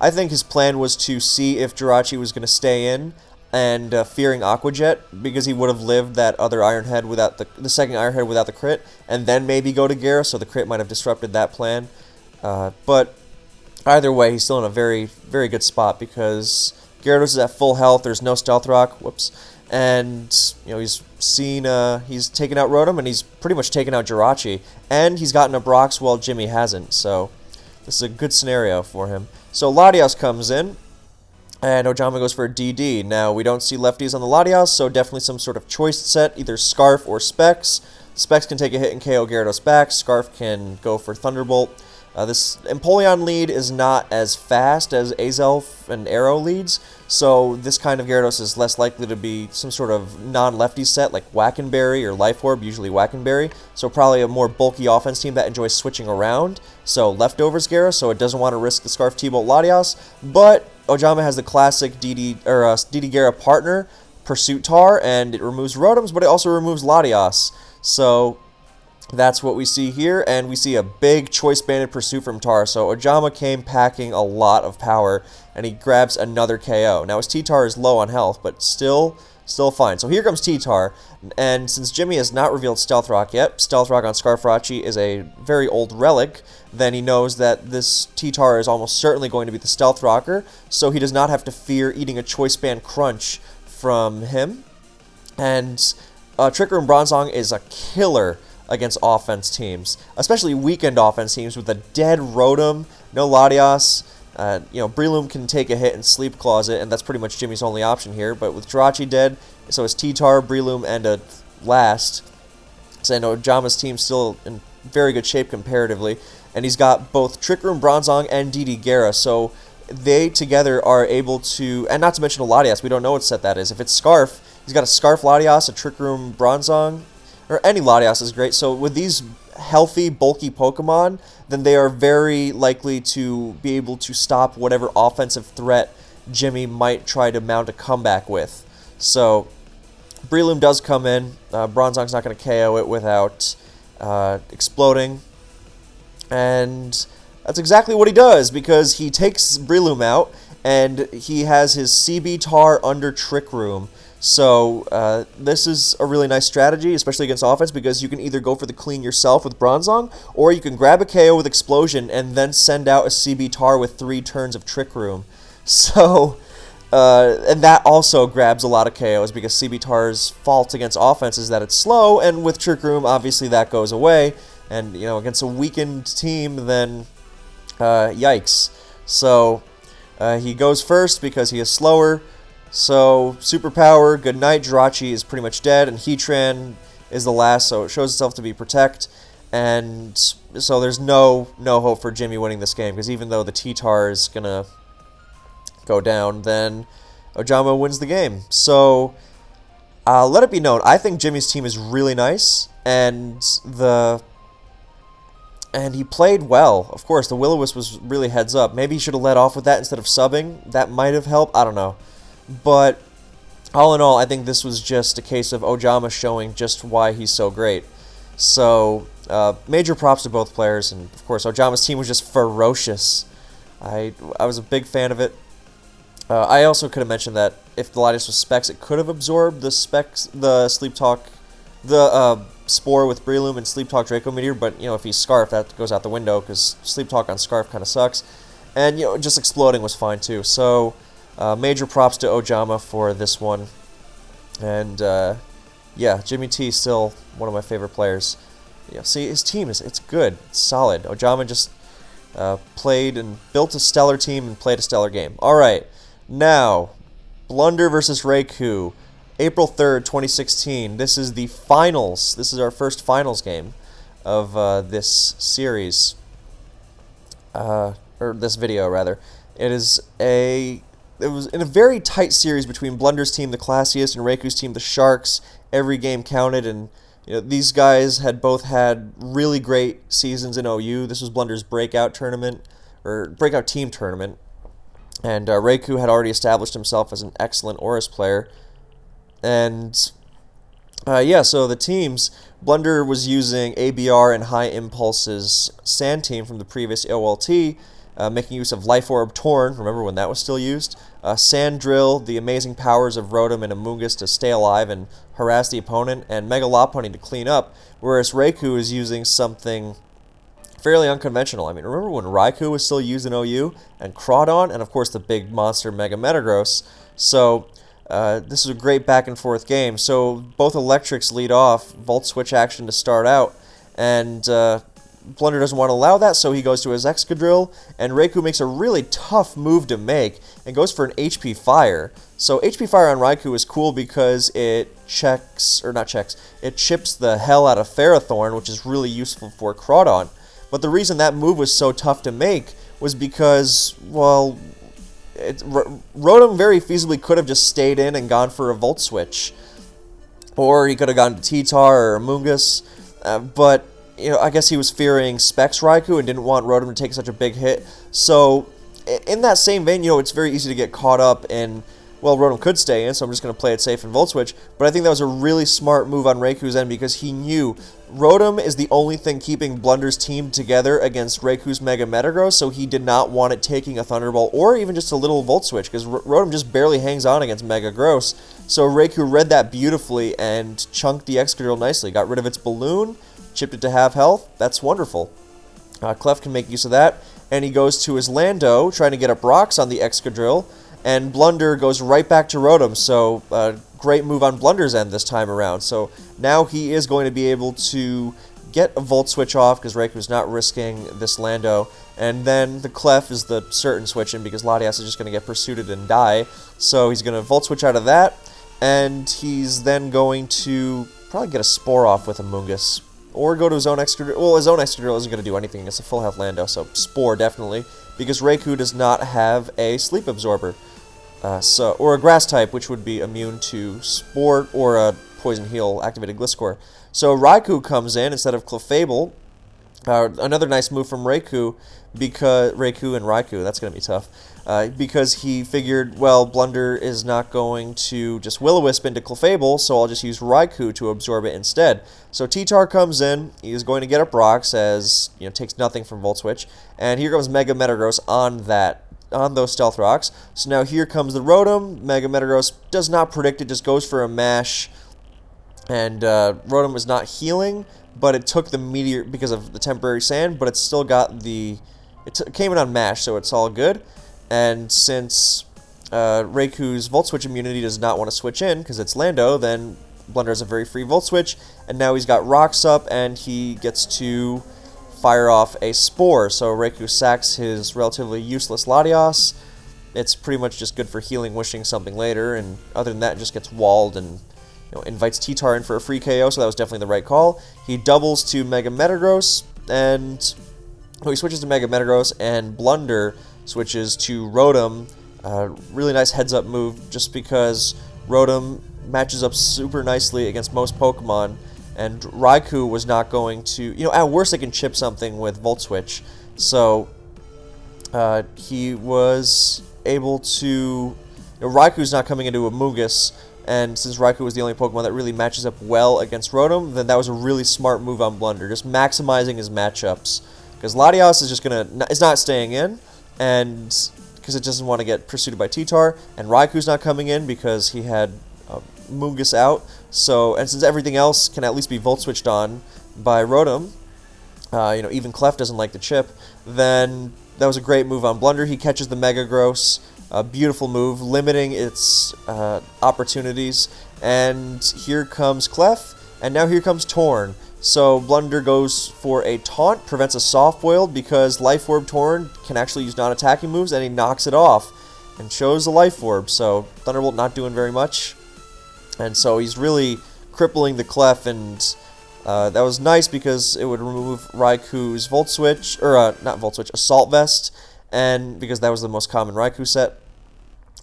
I think his plan was to see if Jirachi was going to stay in, and fearing Aqua Jet, because he would have lived that other Iron Head without the second Iron Head without the crit, and then maybe go to Gyara, so the crit might have disrupted that plan. But either way, he's still in a very, very good spot, because Gyarados is at full health, there's no Stealth Rock, and he's taken out Rotom, and he's pretty much taken out Jirachi, and he's gotten a Brox while Jimmy hasn't, so this is a good scenario for him. So Latias comes in, and Ojama goes for a DD. Now, we don't see lefties on the Latias, so definitely some sort of choice set, either Scarf or Specs. Specs can take a hit and KO Gyarados back. Scarf can go for Thunderbolt. This Empoleon lead is not as fast as Azelf and Arrow leads, so this kind of Gyarados is less likely to be some sort of non-lefty set like Wackenberry or Life Orb, usually Wackenberry, so probably a more bulky offense team that enjoys switching around, so Leftovers Gyara, so it doesn't want to risk the Scarf T-Bolt Latias, but Ojama has the classic DD Gyara partner, Pursuit Tar, and it removes Rotoms, but it also removes Latias, so that's what we see here, and we see a big Choice Banded Pursuit from Tar. So Ojama came packing a lot of power, and he grabs another KO. Now his T-Tar is low on health, but still fine. So here comes T-Tar, and since Jimmy has not revealed Stealth Rock yet, Stealth Rock on Scarfrachi is a very old relic, then he knows that this T-Tar is almost certainly going to be the Stealth Rocker, so he does not have to fear eating a Choice Band Crunch from him. And Trick Room Bronzong is a killer against offense teams, especially weekend offense teams with a dead Rotom, no Latias. Breloom can take a hit and Sleep Closet, and that's pretty much Jimmy's only option here. But with Jirachi dead, so is T-Tar, Breloom, and a last. So Ojama's team's still in very good shape comparatively, and he's got both Trick Room Bronzong and DD Gyara, so they together are able to, and not to mention a Latias, we don't know what set that is. If it's Scarf, he's got a Scarf Latias, a Trick Room Bronzong, or any Latias is great. So with these healthy, bulky Pokemon, then they are very likely to be able to stop whatever offensive threat Jimmy might try to mount a comeback with. So Breloom does come in. Bronzong's not going to KO it without exploding. And that's exactly what he does, because he takes Breloom out, and he has his CB Tar under Trick Room. So this is a really nice strategy, especially against offense, because you can either go for the clean yourself with Bronzong, or you can grab a KO with Explosion and then send out a CB Tar with 3 turns of Trick Room. So, and that also grabs a lot of KOs, because CB Tar's fault against offense is that it's slow, and with Trick Room, obviously that goes away. And, you know, against a weakened team, then yikes. So he goes first because he is slower. So Superpower, good night. Jirachi is pretty much dead, and Heatran is the last, so it shows itself to be Protect. And so there's no hope for Jimmy winning this game, because even though the T-Tar is going to go down, then Ojama wins the game. So let it be known, I think Jimmy's team is really nice, and he played well. Of course, the Will-O-Wisp was really heads up. Maybe he should have let off with that instead of subbing. That might have helped. I don't know. But all in all, I think this was just a case of Ojama showing just why he's so great. So major props to both players. And, of course, Ojama's team was just ferocious. I was a big fan of it. I also could have mentioned that if the Latias was Specs, it could have absorbed the Sleep Talk, Spore with Breloom and Sleep Talk Draco Meteor, but, you know, if he's Scarf, that goes out the window, because Sleep Talk on Scarf kind of sucks. And, you know, just exploding was fine, too. So, major props to Ojama for this one. And, yeah, Jimmy T is still one of my favorite players. Yeah, see, his team, it's good. It's solid. Ojama just played and built a stellar team and played a stellar game. All right, now, Blunder versus Riku. April 3rd, 2016. This is the finals. This is our first finals game of this series. Or this video, rather. It was in a very tight series between Blunder's team, the classiest, and Riku's team, the Sharks. Every game counted, and you know, these guys had both had really great seasons in OU. This was Blunder's breakout tournament, or breakout team tournament. And Riku had already established himself as an excellent Oris player. And, yeah, so the teams, Blunder was using ABR and High Impulse's Sand team from the previous OLT, making use of Life Orb Torn, remember when that was still used, Sand Drill, the amazing powers of Rotom and Amoonguss to stay alive and harass the opponent, and Mega Lopunny to clean up, whereas Riku is using something fairly unconventional. I mean, remember when Raikou was still used in OU, and Crawdon, and of course the big monster Mega Metagross. So this is a great back and forth game. So both Electrics lead off, Volt Switch action to start out, and Blunder doesn't want to allow that, so he goes to his Excadrill, and Riku makes a really tough move to make, and goes for an HP Fire. So HP Fire on Raikou is cool because it it chips the hell out of Ferrothorn, which is really useful for Crawdon. But the reason that move was so tough to make was because, well, Rotom very feasibly could have just stayed in and gone for a Volt Switch. Or he could have gone to T-Tar or Amoonguss. But, you know, I guess he was fearing Specs Raikou and didn't want Rotom to take such a big hit. So, in that same vein, you know, it's very easy to get caught up in, well, Rotom could stay in, so I'm just going to play it safe and Volt Switch. But I think that was a really smart move on Raiku's end, because he knew Rotom is the only thing keeping Blunder's team together against Raiku's Mega Metagross, so he did not want it taking a Thunderbolt or even just a little Volt Switch, because Rotom just barely hangs on against Mega Gross. So Riku read that beautifully and chunked the Excadrill nicely. Got rid of its balloon, chipped it to half health. That's wonderful. Clef can make use of that, and he goes to his Lando, trying to get up rocks on the Excadrill, and Blunder goes right back to Rotom, so great move on Blunder's end this time around. So now he is going to be able to get a Volt Switch off, because Raiku's not risking this Lando, and then the Clef is the certain switch in, because Latias is just going to get pursued and die, so he's going to Volt Switch out of that, and he's then going to probably get a Spore off with Amoonguss, or go to his own Excadrill. Well, his own Excadrill isn't going to do anything against a full health Lando, so Spore definitely, because Riku does not have a Sleep Absorber. Or a Grass type, which would be immune to Spore or a Poison Heal activated Gliscor. So Raikou comes in instead of Clefable, Another nice move from Riku, because Riku, that's going to be tough. Because he figured, well, Blunder is not going to just Will-O-Wisp into Clefable, so I'll just use Riku to absorb it instead. So T-Tar comes in, he's going to get up rocks, as, takes nothing from Volt Switch, and here comes Mega Metagross on those Stealth Rocks. So now here comes the Rotom. Mega Metagross does not predict it, just goes for a mash, and Rotom is not healing, but it took the Meteor because of the temporary sand, but it still got it came in on mash, so it's all good. And since Riku's Volt Switch immunity does not want to switch in because it's Lando, then Blunder has a very free Volt Switch, and now he's got rocks up, and he gets to fire off a Spore. So Riku sacks his relatively useless Latios. It's pretty much just good for healing, wishing something later, and other than that, it just gets walled and invites T-Tar in for a free KO, so that was definitely the right call. He doubles to Mega Metagross, and he switches to Mega Metagross, and Blunder switches to Rotom. Really nice heads-up move, just because Rotom matches up super nicely against most Pokemon, and Raikou was not going to... at worst, it can chip something with Volt Switch, so he was able to... Raikou's not coming into a Amoonguss, and since Riku was the only Pokemon that really matches up well against Rotom, then that was a really smart move on Blunder, just maximizing his matchups. Because Latios is not staying in, and because it doesn't want to get pursued by T-Tar, and Raiku's not coming in because he had Moongus out. So, and since everything else can at least be Volt Switched on by Rotom, even Clef doesn't like the chip, then that was a great move on Blunder. He catches the Mega Gross. A beautiful move, limiting its opportunities. And here comes Clef, and now here comes Torn. So Blunder goes for a taunt, prevents a soft boiled because Life Orb Torn can actually use non-attacking moves, and he knocks it off and shows the Life Orb. So Thunderbolt not doing very much, and so he's really crippling the Clef, and that was nice because it would remove Raiku's Volt Switch, or not Volt Switch, Assault Vest, and because that was the most common Raikou set,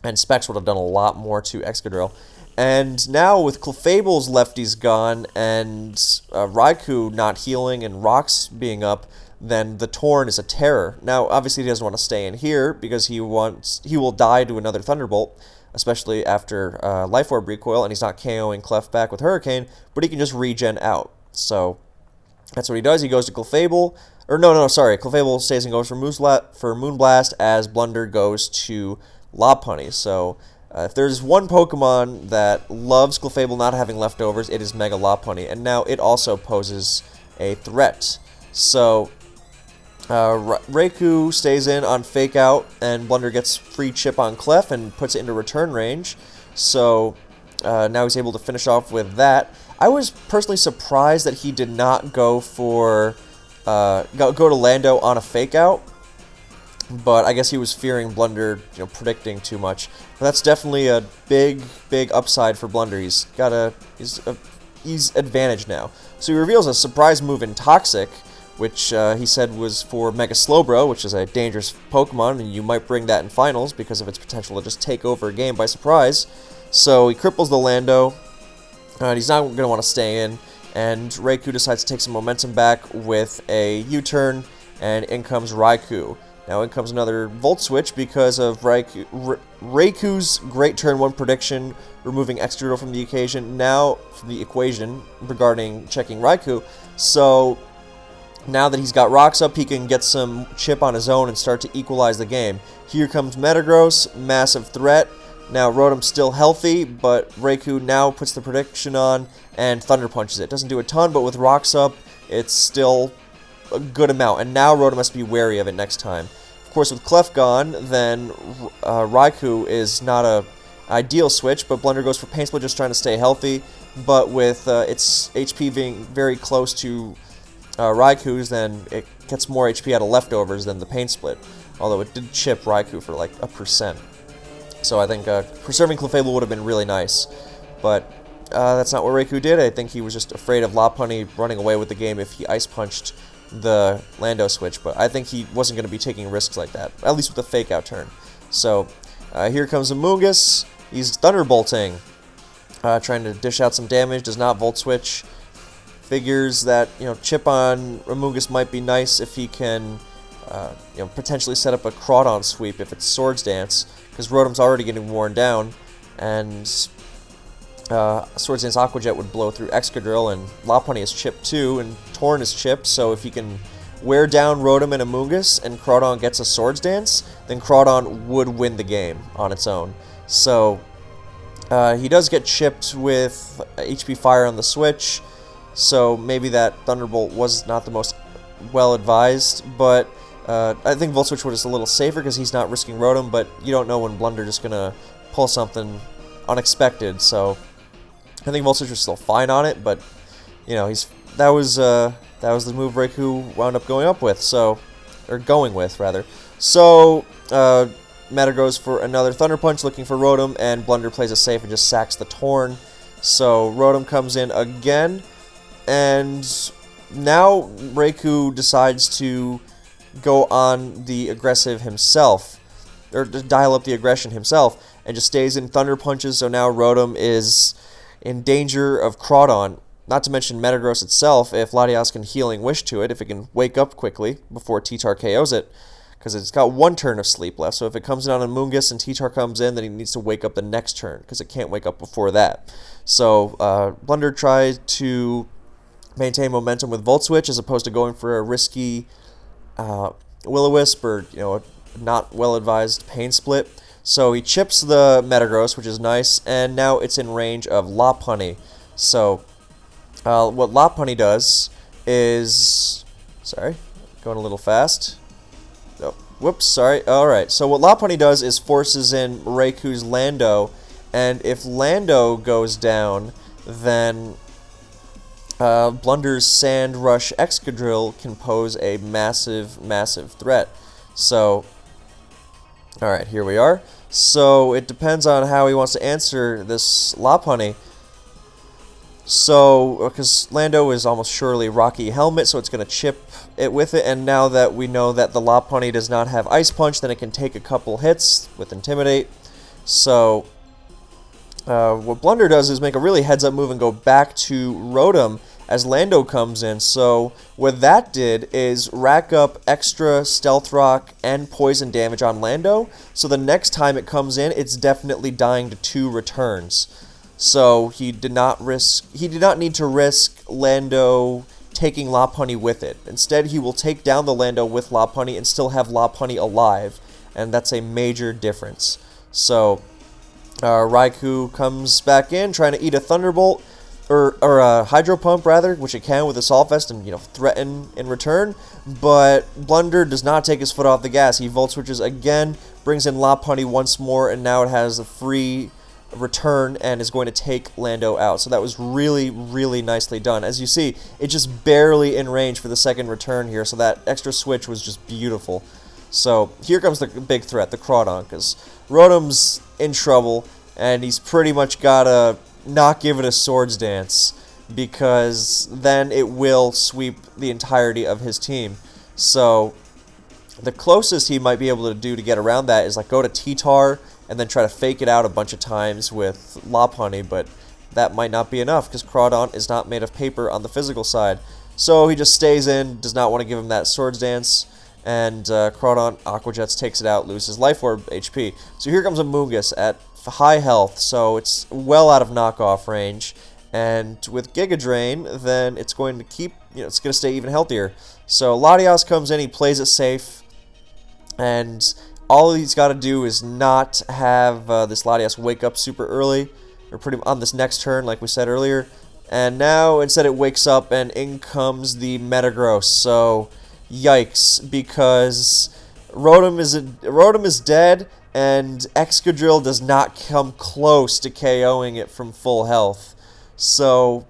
and Specs would have done a lot more to Excadrill. And now with Clefable's lefties gone, and Raikou not healing and rocks being up, then the Torn is a terror. Now, obviously he doesn't want to stay in here, because he will die to another Thunderbolt, especially after Life Orb recoil, and he's not KOing Clef back with Hurricane, but he can just regen out. So that's what he does. He goes to Clefable. Clefable stays and goes for Moonblast, as Blunder goes to Lopunny. So if there's one Pokemon that loves Clefable not having leftovers, it is Mega Lopunny, and now it also poses a threat. So Riku stays in on Fake Out, and Blunder gets free chip on Clef and puts it into return range. So now he's able to finish off with that. I was personally surprised that he did not go for go to Lando on a Fake Out, but I guess he was fearing Blunder, predicting too much. But that's definitely a big upside for Blunder. He's advantage now. So he reveals a surprise move in Toxic, which he said was for Mega Slowbro, which is a dangerous Pokemon, and you might bring that in finals because of its potential to just take over a game by surprise. So he cripples the Lando, and he's not going to want to stay in, and Riku decides to take some momentum back with a U-turn, and in comes Raikou. Now in comes another Volt Switch because of Raiku's great turn 1 prediction, removing Excadrill from the equation regarding checking Raikou. So now that he's got rocks up, he can get some chip on his own and start to equalize the game. Here comes Metagross, massive threat. Now Rotom's still healthy, but Riku now puts the prediction on and Thunder Punches it. Doesn't do a ton, but with rocks up, it's still a good amount, and now Rotom has to be wary of it next time. Of course, with Clef gone, then Raikou is not a ideal switch, but Blunder goes for Pain Split, just trying to stay healthy. But with its HP being very close to Raikou's, then it gets more HP out of leftovers than the Pain Split, although it did chip Raikou for like 1%. So I think preserving Clefable would have been really nice, but that's not what Riku did. I think he was just afraid of Lopunny running away with the game if he Ice Punched the Lando switch, but I think he wasn't going to be taking risks like that, at least with the Fake Out turn. So here comes Amoonguss. He's Thunderbolting, trying to dish out some damage, does not Volt Switch. Figures that, chip on Amoonguss might be nice if he can, potentially set up a Crawdon sweep if it's Swords Dance, because Rotom's already getting worn down, and Swords Dance Aqua Jet would blow through Excadrill, and Lopunny is chipped too, and Torn is chipped, so if he can wear down Rotom and Amoonguss, and Crawdon gets a Swords Dance, then Crawdon would win the game on its own. So, he does get chipped with HP Fire on the switch, so maybe that Thunderbolt was not the most well-advised, but I think Volt Switch was a little safer because he's not risking Rotom, but you don't know when Blunder just going to pull something unexpected, so I think Volt Switch was still fine on it, but, that was the move Riku wound up going with, rather. So, Meta goes for another Thunder Punch, looking for Rotom, and Blunder plays it safe and just sacks the Torn. So, Rotom comes in again, and now Riku decides to go on the aggressive himself, or to dial up the aggression himself, and just stays in Thunder Punches, so now Rotom is in danger of Crawdon. Not to mention Metagross itself, if Latias can Healing Wish to it, if it can wake up quickly before T-Tar KOs it, because it's got one turn of sleep left, so if it comes in on Amoonguss and T-Tar comes in, then he needs to wake up the next turn, because it can't wake up before that. So, Blunder tries to maintain momentum with Volt Switch, as opposed to going for a risky Will-O-Wisp, or, a not well-advised Pain Split. So he chips the Metagross, which is nice, and now it's in range of Lopunny. So, what Lopunny does is... Sorry, going a little fast. Oh, whoops, sorry. Alright, so what Lopunny does is forces in Riku's Lando, and if Lando goes down, then Blunder's Sand Rush Excadrill can pose a massive, massive threat. So, alright, here we are. So, it depends on how he wants to answer this Lopunny. So, because Lando is almost surely Rocky Helmet, so it's going to chip it with it, and now that we know that the Lopunny does not have Ice Punch, then it can take a couple hits with Intimidate. So, what Blunder does is make a really heads-up move and go back to Rotom as Lando comes in. So, what that did is rack up extra Stealth Rock and Poison damage on Lando, so the next time it comes in, it's definitely dying to 2 returns. So, he did not need to risk Lando taking Lopunny with it. Instead, he will take down the Lando with Lopunny and still have Lopunny alive, and that's a major difference. So, Riku comes back in, trying to eat a Thunderbolt, or a Hydro Pump, rather, which it can with Assault Vest and, threaten in return, but Blunder does not take his foot off the gas. He Volt Switches again, brings in Lopunny once more, and now it has a free return and is going to take Lando out. So that was really, really nicely done. As you see, it's just barely in range for the second return here, so that extra switch was just beautiful. So here comes the big threat, the Crawdon, because Rotom's in trouble, and he's pretty much got to not give it a Swords Dance, because then it will sweep the entirety of his team. So the closest he might be able to do to get around that is like go to T-Tar and then try to fake it out a bunch of times with Lopunny, but that might not be enough because Crawdon is not made of paper on the physical side. So he just stays in, does not want to give him that Swords Dance, and Crawdon Aqua Jets takes it out, loses Life Orb HP. So here comes Amoonguss at high health, so it's well out of knockoff range, and with Giga Drain, then it's going to keep, it's going to stay even healthier. So Latias comes in, he plays it safe, and all he's got to do is not have this Latias wake up super early, or pretty on this next turn, like we said earlier. And now, instead, it wakes up, and in comes the Metagross. So, yikes, because Rotom is dead, and Excadrill does not come close to KOing it from full health. So,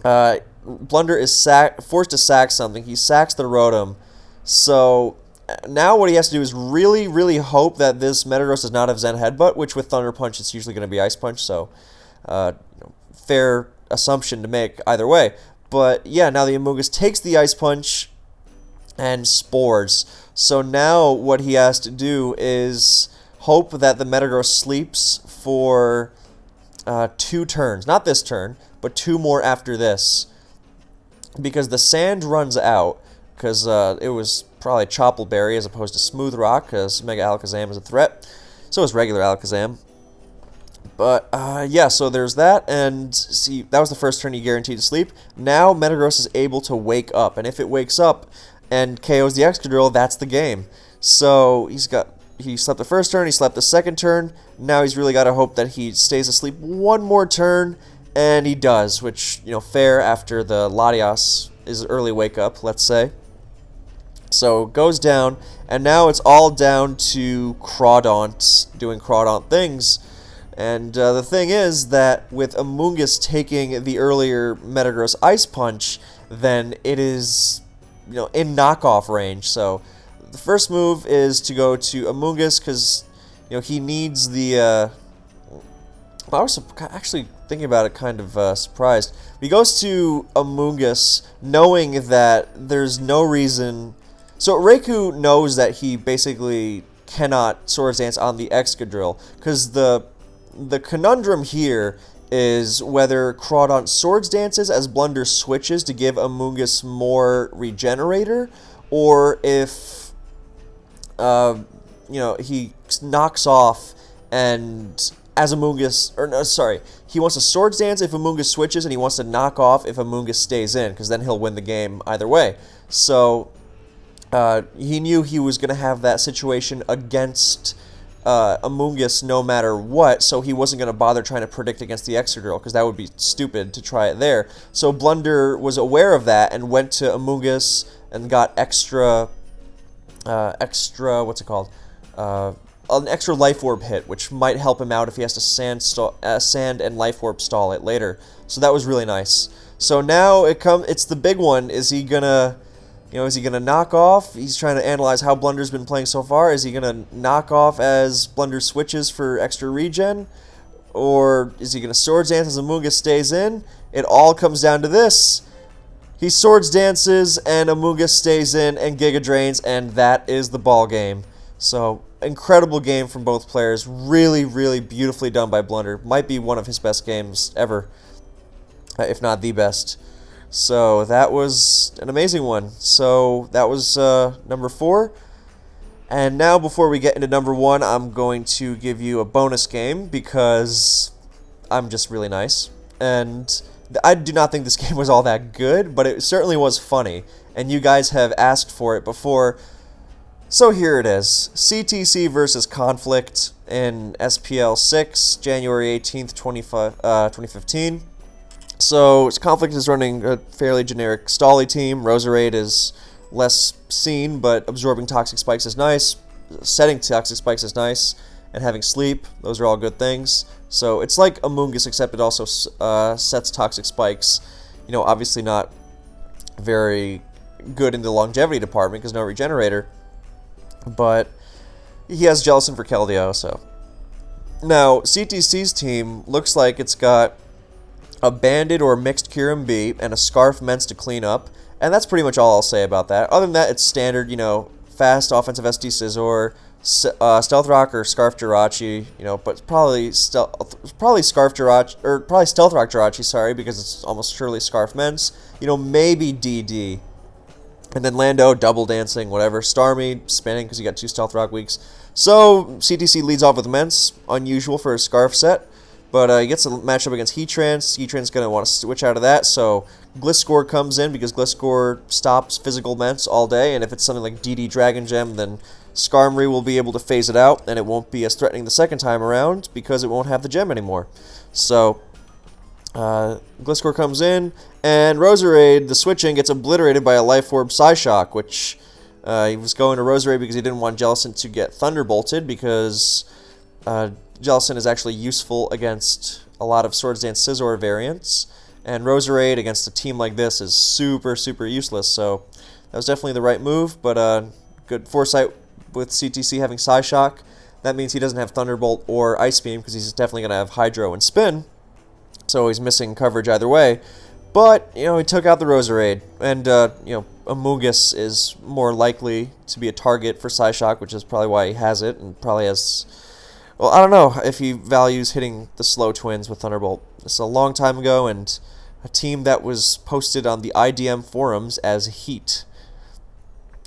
Blunder is forced to sack something. He sacks the Rotom. So, now what he has to do is really, really hope that this Metagross does not have Zen Headbutt, which with Thunder Punch it's usually going to be Ice Punch, so fair assumption to make either way. But yeah, now the Amoonguss takes the Ice Punch and Spores. So now what he has to do is hope that the Metagross sleeps for 2 turns. Not this turn, but 2 more after this. because the sand runs out, because it was probably Choppleberry as opposed to Smooth Rock, because Mega Alakazam is a threat. So is regular Alakazam. But, yeah, so there's that, and see, that was the first turn he guaranteed to sleep. Now Metagross is able to wake up, and if it wakes up and KOs the Excadrill, that's the game. So he slept the first turn, he slept the second turn, now he's really got to hope that he stays asleep one more turn, and he does, which, you know, fair after the Latias is early wake up, let's say. So goes down, and now it's all down to Crawdaunt doing Crawdaunt things. And the thing is that with Amoonguss taking the earlier Metagross Ice Punch, then it is, you know, in knockoff range. So the first move is to go to Amoonguss because, you know, he needs the. I was actually thinking about it, kind of surprised. He goes to Amoonguss knowing that there's no reason. So Riku knows that he basically cannot Swords Dance on the Excadrill because the conundrum here is whether Crawdaunt Swords Dances as Blunder switches to give Amoonguss more Regenerator, or if, you know, he knocks off and as Amoonguss, or no, sorry, he wants to Swords Dance if Amoonguss switches, and he wants to knock off if Amoonguss stays in, because then he'll win the game either way. So he knew he was going to have that situation against Amoonguss no matter what, so he wasn't going to bother trying to predict against the Excadrill, because that would be stupid to try it there. So Blunder was aware of that and went to Amoonguss and got extra, what's it called? An extra Life Orb hit, which might help him out if he has to sand and Life Orb stall it later. So that was really nice. So now it's the big one. Is he gonna... You know, is he going to knock off? He's trying to analyze how Blunder's been playing so far. Is he going to knock off as Blunder switches for extra regen? Or is he going to Swords Dance as Amoonguss stays in? It all comes down to this. He Swords Dances and Amoonguss stays in and Giga Drains, and that is the ball game. So, incredible game from both players. Really, really beautifully done by Blunder. Might be one of his best games ever, if not the best. So that was an amazing one. So that was number 4. And now before we get into number 1, I'm going to give you a bonus game because I'm just really nice. And I do not think this game was all that good, but it certainly was funny. And you guys have asked for it before. So here it is. CTC versus Conflict in SPL 6, January 18th, 2015. So Conflict is running a fairly generic Stolly team. Roserade is less seen, but absorbing Toxic Spikes is nice. Setting Toxic Spikes is nice. And having Sleep, those are all good things. So it's like Amoonguss, except it also sets Toxic Spikes. You know, obviously not very good in the longevity department because no Regenerator. But he has Jellicent for Keldeo, so. Now, CTC's team looks like it's got a Banded or Mixed Kyurem B, and a Scarf Mence to clean up, and that's pretty much all I'll say about that. Other than that, it's standard, you know, fast offensive SD Scizor, Stealth Rock or Scarf Jirachi, you know, but probably Stealth Rock Jirachi, sorry, because it's almost surely Scarf Mence. You know, maybe DD. And then Lando, double dancing, whatever. Starmie, spinning because you got 2 Stealth Rock weeks. So, CTC leads off with Mence, unusual for a Scarf set. But he gets a matchup against Heatrance. Heatrance's going to want to switch out of that, so Gliscor comes in because Gliscor stops physical Mence all day, and if it's something like DD Dragon Gem, then Skarmory will be able to phase it out, and it won't be as threatening the second time around because it won't have the gem anymore. So, Gliscor comes in, and Roserade, the switching, gets obliterated by a Life Orb Psyshock, which he was going to Roserade because he didn't want Jellicent to get Thunderbolted because Jellicent is actually useful against a lot of Swords Dance Scizor variants, and Roserade against a team like this is super, super useless, so that was definitely the right move, but good foresight with CTC having Psyshock. That means he doesn't have Thunderbolt or Ice Beam, because he's definitely going to have Hydro and Spin, so he's missing coverage either way, but, you know, he took out the Roserade, and, you know, Amoonguss is more likely to be a target for Psyshock, which is probably why he has it, and probably has... Well, I don't know if he values hitting the slow twins with Thunderbolt. It's a long time ago, and a team that was posted on the IDM forums as Heat.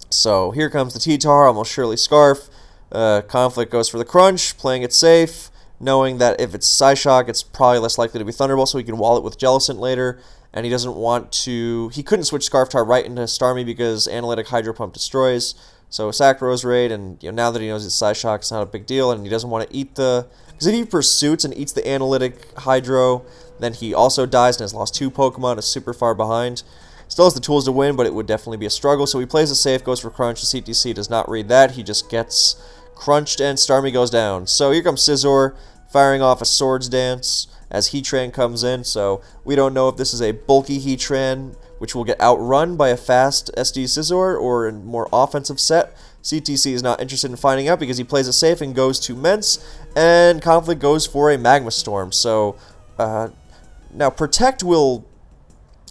So here comes the T-Tar, almost surely Scarf. Conflict goes for the Crunch, playing it safe, knowing that if it's Psyshock, it's probably less likely to be Thunderbolt, so he can wall it with Jellicent later. And he doesn't want to... He couldn't switch Scarf Tar right into Starmie because Analytic Hydro Pump destroys. So sack Rose Raid, and now that he knows it's Psyshock, it's not a big deal, and he doesn't want to eat the... Because if he pursuits and eats the Analytic Hydro, then he also dies and has lost 2 Pokemon, is super far behind. Still has the tools to win, but it would definitely be a struggle. So he plays it safe, goes for Crunch. The CTC does not read that. He just gets crunched, and Starmie goes down. So here comes Scizor, firing off a Swords Dance as Heatran comes in. So we don't know if this is a bulky Heatran, which will get outrun by a fast SD Scizor, or a more offensive set. CTC is not interested in finding out because he plays it safe and goes to Mence, and Conflict goes for a Magma Storm. So now Protect will...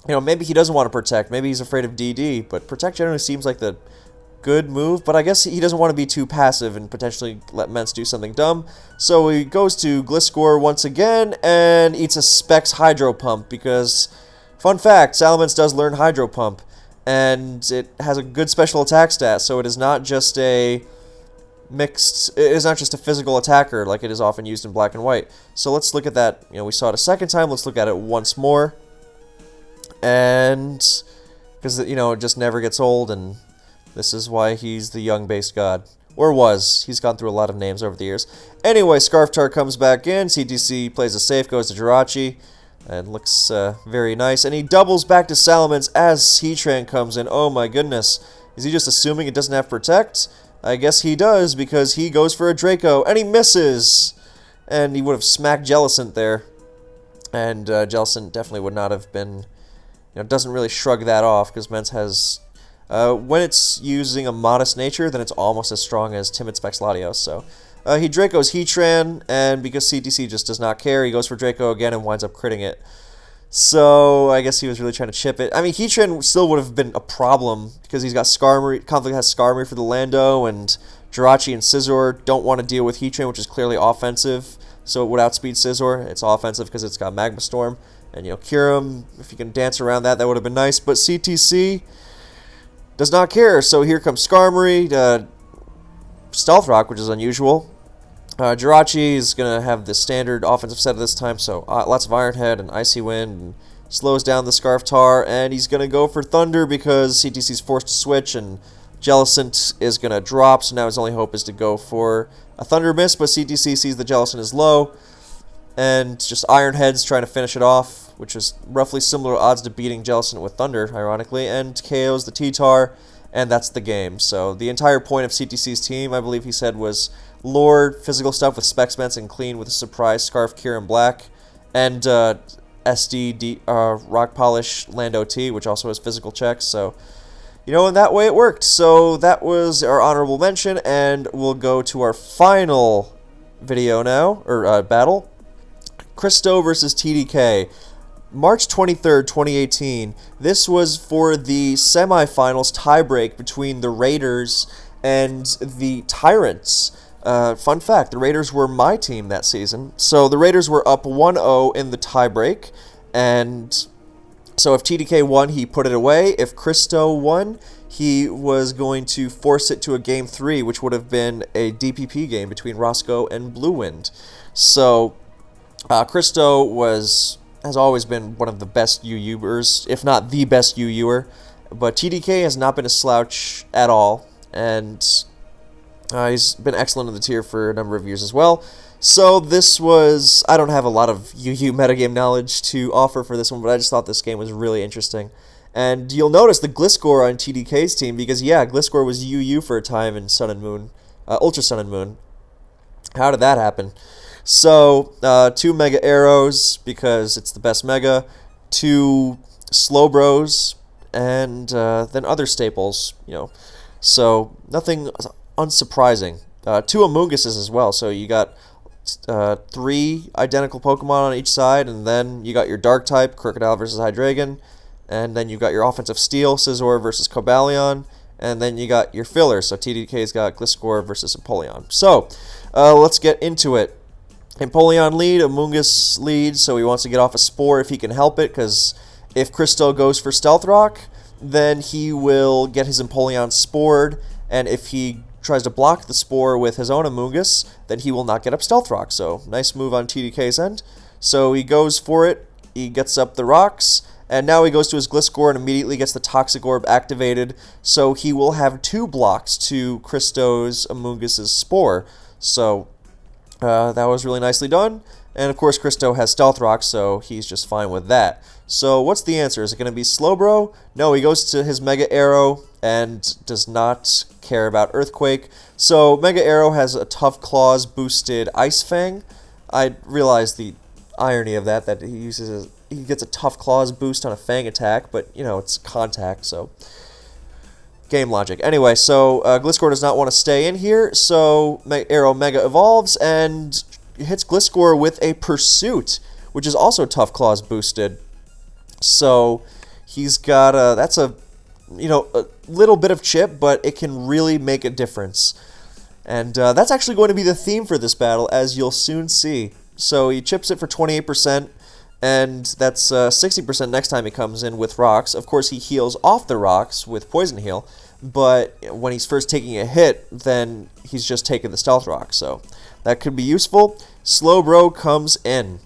maybe he doesn't want to Protect. Maybe he's afraid of DD, but Protect generally seems like the good move. But I guess he doesn't want to be too passive and potentially let Mence do something dumb. So he goes to Gliscor once again and eats a Specs Hydro Pump because, fun fact, Salamence does learn Hydro Pump. And it has a good special attack stat, so it is not just a mixed... It is not just a physical attacker like it is often used in Black and White. So let's look at that. We saw it a second time. Let's look at it once more. And because it just never gets old, and this is why he's the young-based god, or was. He's gone through a lot of names over the years. Anyway, Scarftar comes back in. CTC plays a safe, goes to Jirachi, and looks very nice. And he doubles back to Salamence as Heatran comes in. Oh my goodness, is he just assuming it doesn't have Protect? I guess he does, because he goes for a Draco and he misses. And he would have smacked Jellicent there, and Jellicent definitely would not have been. Doesn't really shrug that off, because Mence has... when it's using a modest nature, then it's almost as strong as Timid Specs Latios. So he Draco's Heatran, and because CTC just does not care, he goes for Draco again and winds up critting it. So I guess he was really trying to chip it. I mean, Heatran still would have been a problem, because he's got Skarmory. Conflict has Skarmory for the Lando, and Jirachi and Scizor don't want to deal with Heatran, which is clearly offensive. So it would outspeed Scizor. It's offensive because it's got Magma Storm. And, Kyurem, if you can dance around that, that would have been nice. But CTC does not care. So here comes Skarmory, Stealth Rock, which is unusual. Jirachi is going to have the standard offensive set this time. So lots of Iron Head and Icy Wind, and slows down the Scarf Tar. And he's going to go for Thunder because CTC's forced to switch, and Jellicent is going to drop. So now his only hope is to go for a Thunder Miss. But CTC sees the Jellicent is low, and just Iron Head's trying to finish it off, which is roughly similar odds to beating Jellicent with Thunder, ironically, and KOs the T-Tar, and that's the game. So the entire point of CTC's team, I believe he said, was lore, physical stuff with Specs Mence, and clean with a surprise Scarf Kyurem Black, and SD Rock Polish Lando T, which also has physical checks. So, in that way it worked. So that was our honorable mention, and we'll go to our final video now, or battle. Christo versus TDK. March 23rd, 2018. This was for the semifinals tiebreak between the Raiders and the Tyrants. Fun fact, the Raiders were my team that season. So the Raiders were up 1-0 in the tiebreak, and so if TDK won, he put it away. If Christo won, he was going to force it to a Game 3, which would have been a DPP game between Roscoe and Blue Wind. So Christo has always been one of the best UUers, if not the best UUer, but TDK has not been a slouch at all, and he's been excellent in the tier for a number of years as well. So this was... I don't have a lot of UU metagame knowledge to offer for this one, but I just thought this game was really interesting. And you'll notice the Gliscor on TDK's team, because yeah, Gliscor was UU for a time in Sun and Moon, Ultra Sun and Moon. How did that happen? So, 2 Mega Arrows, because it's the best Mega, 2 Slowbros, and then other staples, So, nothing unsurprising. 2 Amoonguses as well, so you got 3 identical Pokemon on each side, and then you got your Dark-type, Crocodile versus Hydreigon, and then you got your offensive Steel, Scizor versus Cobalion, and then you got your filler, so TDK's got Gliscor versus Empoleon. So, let's get into it. Empoleon lead, Amoonguss lead, so he wants to get off a Spore if he can help it, because If Christo goes for Stealth Rock, then he will get his Empoleon spored, and if he tries to block the spore with his own Amoonguss, then he will not get up Stealth Rock. So nice move on TDK's end. So he goes for it, he gets up the rocks, and now he goes to his Gliscor and immediately gets the Toxic Orb activated, so he will have 2 blocks to Christo's Amoonguss's Spore. So that was really nicely done. And of course Christo has Stealth Rock, so he's just fine with that. So what's the answer? Is it going to be Slowbro? No, he goes to his Mega Arrow and does not care about Earthquake. So Mega Arrow has a Tough Claws boosted Ice Fang. I realize the irony of that he gets a Tough Claws boost on a Fang attack, but you know, it's contact, so game logic. Anyway, so Gliscor does not want to stay in here, so Arrow Mega evolves and hits Gliscor with a Pursuit, which is also Tough Claws boosted. So he's got that's a little bit of chip, but it can really make a difference. And that's actually going to be the theme for this battle, as you'll soon see. So he chips it for 28%, and that's 60% next time he comes in with rocks. Of course, he heals off the rocks with Poison Heal, but when he's first taking a hit, then he's just taking the Stealth Rock, so that could be useful. Slowbro comes in.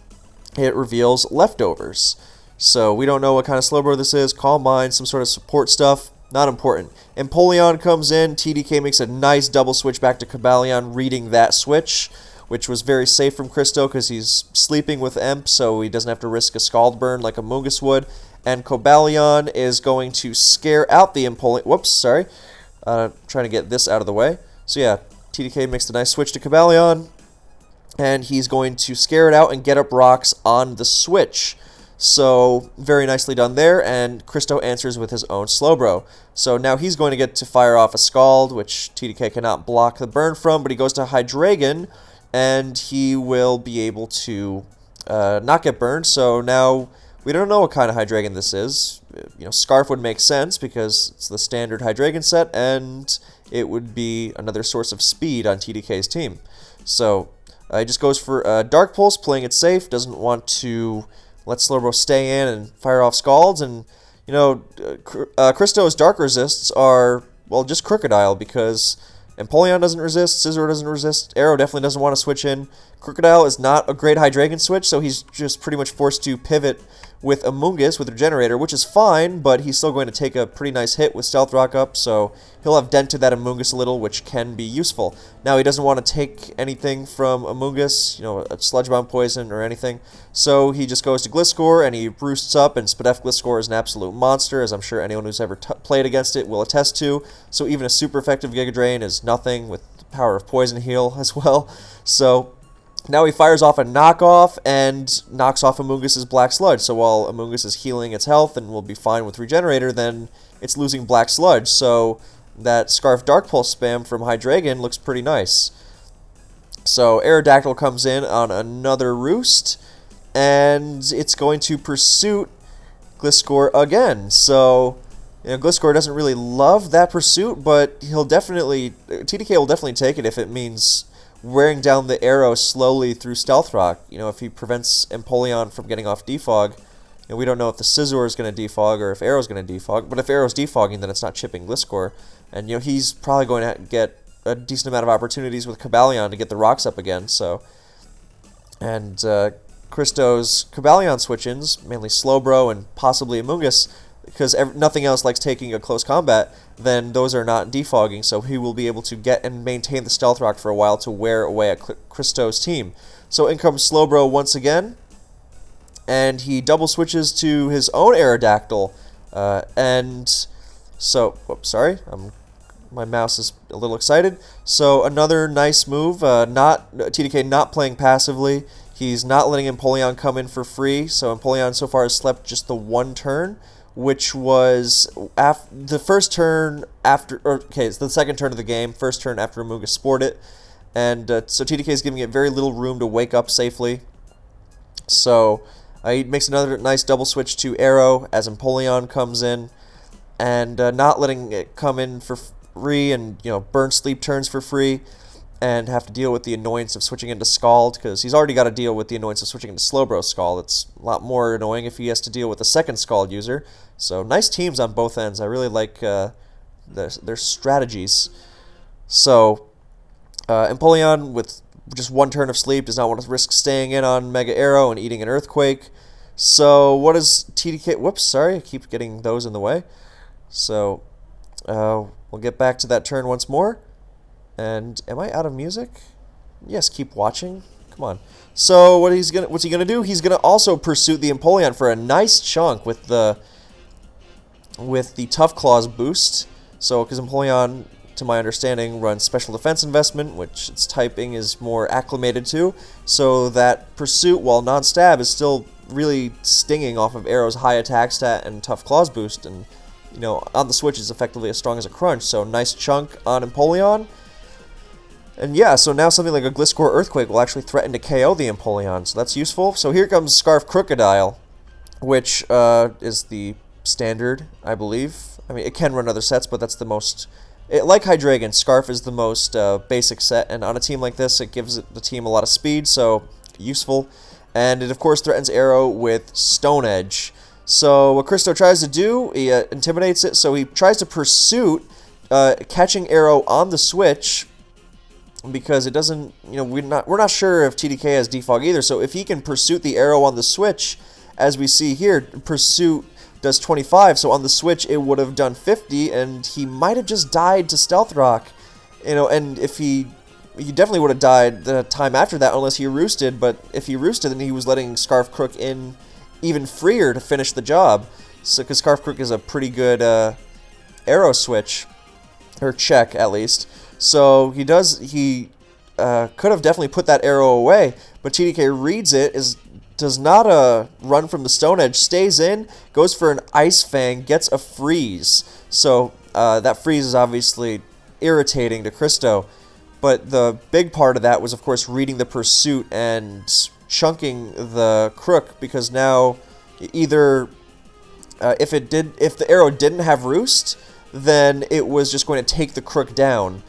It reveals Leftovers. So we don't know what kind of Slowbro this is. Calm Mind, some sort of support stuff. Not important. Empoleon comes in. TDK makes a nice double switch back to Cobalion, reading that switch, which was very safe from Christo because he's sleeping with Emp, so he doesn't have to risk a Scald Burn like Amoonguss would. And Cobalion is going to scare out the Empoleon. Whoops, sorry. Trying to get this out of the way. So yeah, TDK makes the nice switch to Cobalion, and he's going to scare it out and get up rocks on the switch. So very nicely done there, and Christo answers with his own Slowbro. So now he's going to get to fire off a Scald, which TDK cannot block the burn from, but he goes to Hydreigon, and he will be able to not get burned. So now we don't know what kind of Hydreigon this is. You know, Scarf would make sense because it's the standard Hydreigon set, and it would be another source of speed on TDK's team. So he just goes for Dark Pulse, playing it safe, doesn't want to let Slowbro stay in and fire off Scalds. And, you know, Christo's Dark Resists are, well, just Crocodile, because Empoleon doesn't resist, Scizor doesn't resist, Arrow definitely doesn't want to switch in. Crocodile is not a great Hydreigon switch, so he's just pretty much forced to pivot with Amoonguss with Regenerator, which is fine, but he's still going to take a pretty nice hit with Stealth Rock up, so he'll have dented that Amoonguss a little, which can be useful. Now, he doesn't want to take anything from Amoonguss, you know, a Sludge Bomb Poison or anything, so he just goes to Gliscor, and he roosts up, and Spadef Gliscor is an absolute monster, as I'm sure anyone who's ever played against it will attest to, so even a super effective Giga Drain is nothing with the power of Poison Heal as well. So now he fires off a knockoff and knocks off Amoonguss's Black Sludge. So while Amoonguss is healing its health and will be fine with Regenerator, then it's losing Black Sludge. So that Scarf Dark Pulse spam from Hydreigon looks pretty nice. So Aerodactyl comes in on another Roost, and it's going to Pursuit Gliscor again. So, you know, Gliscor doesn't really love that Pursuit, but TDK will definitely take it if it means wearing down the Arrow slowly through Stealth Rock. You know, if he prevents Empoleon from getting off Defog, you know, we don't know if the Scizor is going to defog or if Arrow's going to defog, but if Arrow's defogging, then it's not chipping Gliscor, and, you know, he's probably going to get a decent amount of opportunities with Cobalion to get the rocks up again, so. And Christo's Cobalion switch-ins, mainly Slowbro and possibly Amoonguss, because nothing else likes taking a close combat, then those are not defogging, so he will be able to get and maintain the Stealth Rock for a while to wear away at Christo's team. So in comes Slowbro once again, and he double switches to his own Aerodactyl, and so, whoops, sorry, my mouse is a little excited. So another nice move, TDK not playing passively, he's not letting Empoleon come in for free, so Empoleon so far has slept just the one turn, which was the first turn after, it's the second turn of the game, first turn after Amoonguss spored it, and so TDK is giving it very little room to wake up safely. So he makes another nice double switch to Arrow as Empoleon comes in, and not letting it come in for free and, you know, burn sleep turns for free. and have to deal with the annoyance of switching into Scald, because he's already got to deal with the annoyance of switching into Slowbro Scald. It's a lot more annoying if he has to deal with a second Scald user. So nice teams on both ends. I really like their strategies. So Empoleon, with just one turn of sleep, does not want to risk staying in on Mega Arrow and eating an Earthquake. So what is TDK... Whoops, sorry, I keep getting those in the way. So we'll get back to that turn once more. And am I out of music? Yes, keep watching. Come on. So what's he gonna do? He's gonna also pursue the Empoleon for a nice chunk with the Tough Claws boost. So because Empoleon, to my understanding, runs Special Defense Investment, which its typing is more acclimated to. So that Pursuit, while non-stab, is still really stinging off of Arrow's high attack stat and Tough Claws boost, and you know, on the Switch is effectively as strong as a Crunch. So nice chunk on Empoleon. And yeah, so now something like a Gliscor Earthquake will actually threaten to KO the Empoleon, so that's useful. So here comes Scarf Crocodile, which is the standard, I believe. I mean, it can run other sets, but that's the most... like Hydreigon, Scarf is the most basic set, and on a team like this, it gives the team a lot of speed, so useful. And it, of course, threatens Arrow with Stone Edge. So what Christo tries to do, he intimidates it, so he tries to Pursuit, catching Arrow on the Switch, because it doesn't, you know, we're not sure if TDK has defog either. So if he can Pursuit the Arrow on the Switch, as we see here, Pursuit does 25, so on the Switch it would have done 50, and he might have just died to Stealth Rock, you know. And if he definitely would have died the time after that unless he roosted. But if he roosted, then he was letting Scarf Crook in even freer to finish the job. So because Scarf Crook is a pretty good Arrow switch, or check at least. So he could have definitely put that Arrow away, but TDK reads it, does not run from the Stone Edge, stays in, goes for an Ice Fang, gets a freeze. So that freeze is obviously irritating to Christo, but the big part of that was, of course, reading the Pursuit and chunking the Crook, because now either if the Arrow didn't have Roost, then it was just going to take the Crook down.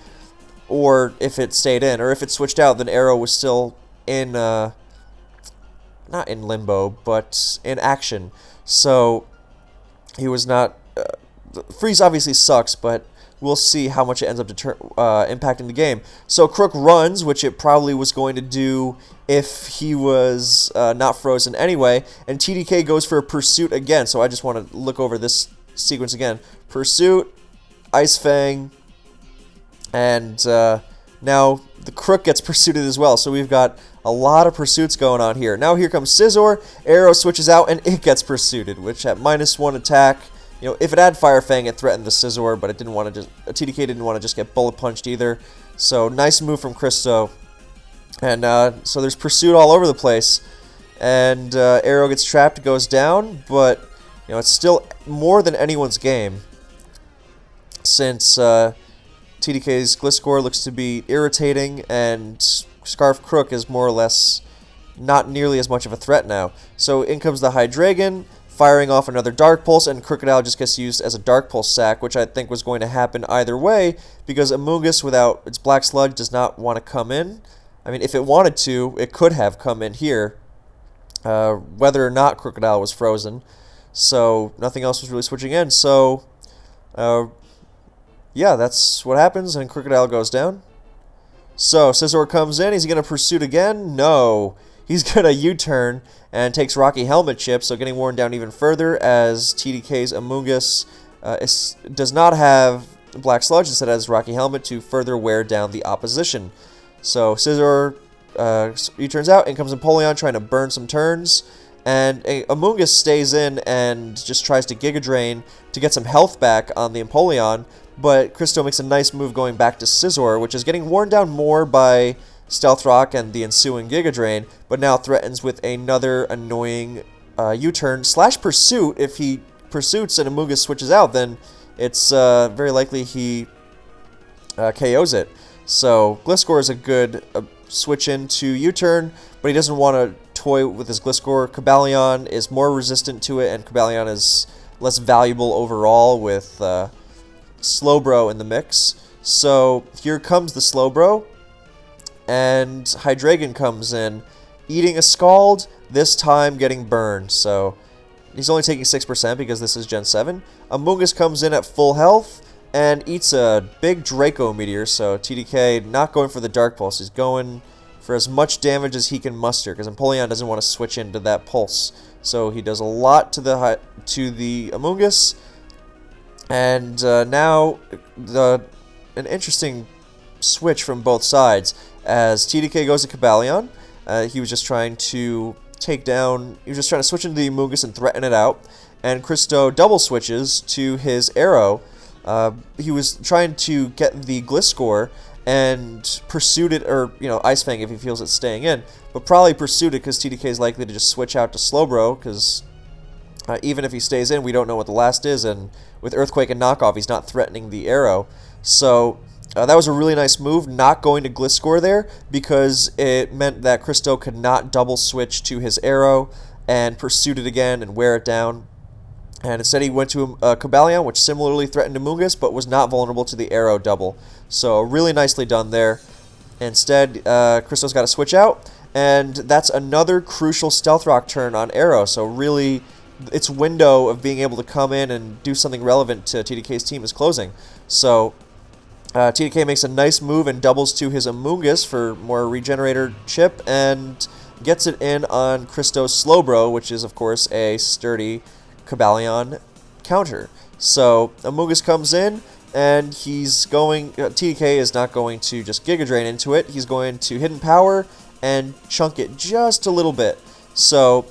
Or if it stayed in, or if it switched out, then Arrow was still in, not in limbo, but in action. So he was not... freeze obviously sucks, but we'll see how much it ends up impacting the game. So Crook runs, which it probably was going to do if he was not frozen anyway, and TDK goes for a Pursuit again. So I just want to look over this sequence again. Pursuit, Ice Fang, and now the Crook gets pursued as well. So we've got a lot of pursuits going on here. Now here comes Scizor. Arrow switches out, and it gets pursued, which at -1 attack, you know, if it had Fire Fang, it threatened the Scizor, but it didn't want to just... TDK didn't want to just get bullet punched either. So nice move from Christo. And so there's pursuit all over the place. And Arrow gets trapped, goes down, but you know, it's still more than anyone's game, since TDK's Gliscor looks to be irritating, and Scarf Crook is more or less not nearly as much of a threat now. So in comes the Hydreigon, firing off another Dark Pulse, and Crocodile just gets used as a Dark Pulse sack, which I think was going to happen either way, because Amoonguss, without its Black Sludge, does not want to come in. I mean, if it wanted to, it could have come in here, whether or not Crocodile was frozen. So nothing else was really switching in. So yeah, that's what happens, and Crocodile goes down. So Scizor comes in. Is he going to Pursuit again? No. He's going to U-turn and takes Rocky Helmet Chip, so getting worn down even further, as TDK's Amoonguss does not have Black Sludge, instead has Rocky Helmet to further wear down the opposition. So Scizor U-turns out, in comes Empoleon trying to burn some turns, and Amoonguss stays in and just tries to Giga Drain to get some health back on the Empoleon, but Christo makes a nice move going back to Scizor, which is getting worn down more by Stealth Rock and the ensuing Giga Drain, but now threatens with another annoying U-turn / Pursuit. If he pursuits and Amoonguss switches out, then it's very likely he KOs it. So Gliscor is a good switch into U-turn, but he doesn't want to toy with his Gliscor. Cobalion is more resistant to it, and Cobalion is less valuable overall with Slowbro in the mix. So here comes the Slowbro, and Hydreigon comes in, eating a Scald, this time getting burned, so he's only taking 6% because this is Gen 7. Amoonguss comes in at full health and eats a big Draco Meteor, so TDK not going for the Dark Pulse, he's going for as much damage as he can muster, because Empoleon doesn't want to switch into that Pulse. So he does a lot to the Amoonguss, and now an interesting switch from both sides, as TDK goes to Cobalion. He was just trying to switch into the Amoonguss and threaten it out, and Christo double switches to his Arrow. He was trying to get the Gliscor and pursued it, or, Ice Fang if he feels it's staying in, but probably pursued it because TDK is likely to just switch out to Slowbro, because even if he stays in, we don't know what the last is, and with Earthquake and Knockoff, he's not threatening the Arrow. So that was a really nice move, not going to Gliscor there, because it meant that Christo could not double switch to his Arrow and pursued it again and wear it down. And instead he went to Cobalion, which similarly threatened Amoonguss, but was not vulnerable to the Arrow double. So really nicely done there. Instead, Christo's got to switch out, and that's another crucial Stealth Rock turn on Arrow. So really, its window of being able to come in and do something relevant to TDK's team is closing. So TDK makes a nice move and doubles to his Amoonguss for more Regenerator chip, and gets it in on Christo's Slowbro, which is, of course, a sturdy Cobalion counter. So Amoonguss comes in, and TDK is not going to just Giga Drain into it, he's going to Hidden Power and chunk it just a little bit. So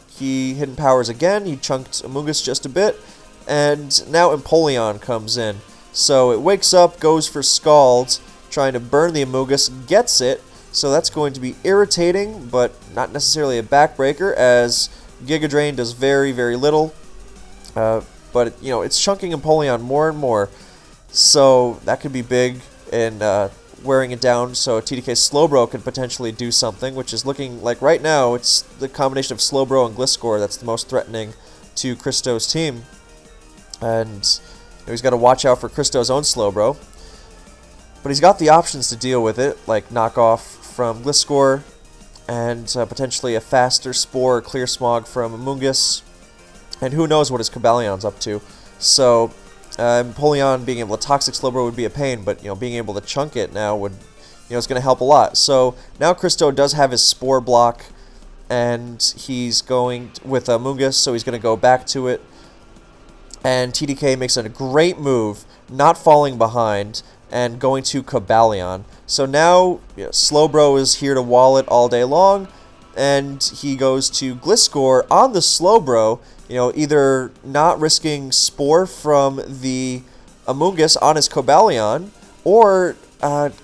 he Hidden Powers again, he chunked Amoonguss just a bit, and now Empoleon comes in. So it wakes up, goes for Scald, trying to burn the Amoonguss, gets it, so that's going to be irritating, but not necessarily a backbreaker, as Giga Drain does very, very little, but it's chunking Empoleon more and more, so that could be big in wearing it down, so TDK Slowbro could potentially do something, which is looking like right now it's the combination of Slowbro and Gliscor that's the most threatening to Christo's team, and he's got to watch out for Christo's own Slowbro, but he's got the options to deal with it, like Knockoff from Gliscor, and potentially a faster Spore or Clear Smog from Amoonguss, and who knows what his Cobalion's up to. So Empoleon being able to Toxic Slowbro would be a pain, but being able to chunk it now would, is going to help a lot. So now Christo does have his Spore block, and he's going with Amoonguss, so he's going to go back to it, and TDK makes a great move, not falling behind, and going to Cobalion. So now Slowbro is here to wall it all day long, and he goes to Gliscor on the Slowbro, either not risking Spore from the Amoonguss on his Cobalion, or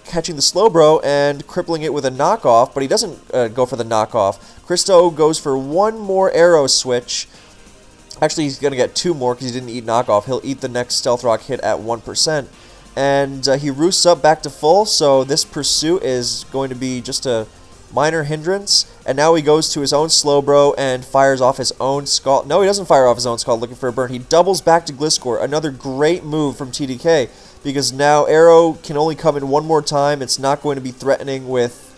catching the Slowbro and crippling it with a Knockoff, but he doesn't go for the Knockoff. Christo goes for one more Arrow switch. Actually, he's going to get two more because he didn't eat Knockoff. He'll eat the next Stealth Rock hit at 1%. And he roosts up back to full, so this pursuit is going to be just a minor hindrance. And now he goes to his own Slowbro and fires off his own Scald. No, he doesn't fire off his own Scald looking for a burn. He doubles back to Gliscor. Another great move from TDK, because now Arrow can only come in one more time. It's not going to be threatening with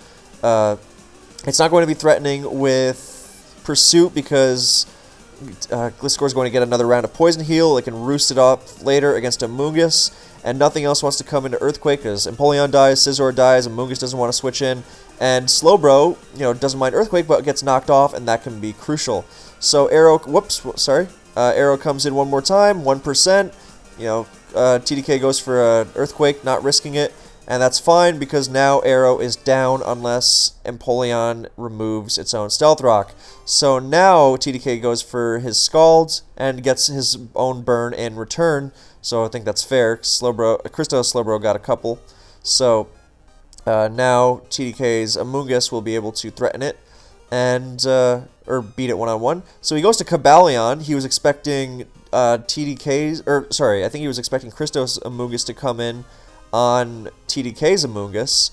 Pursuit, because Gliscor is going to get another round of Poison Heal. It can roost it up later against Amoonguss, and nothing else wants to come into Earthquake, because Empoleon dies, Scizor dies, Amoonguss doesn't want to switch in, and Slowbro, doesn't mind Earthquake, but gets knocked off, and that can be crucial. So Arrow comes in one more time, 1%, TDK goes for an Earthquake, not risking it, and that's fine, because now Arrow is down unless Empoleon removes its own Stealth Rock. So now TDK goes for his Scald and gets his own burn in return, so I think that's fair. Christo Slowbro got a couple. So now TDK's Amoonguss will be able to threaten it and or beat it one-on-one. So he goes to Cobalion. He was expecting I think he was expecting Christo's Amoonguss to come in on TDK's Amoonguss,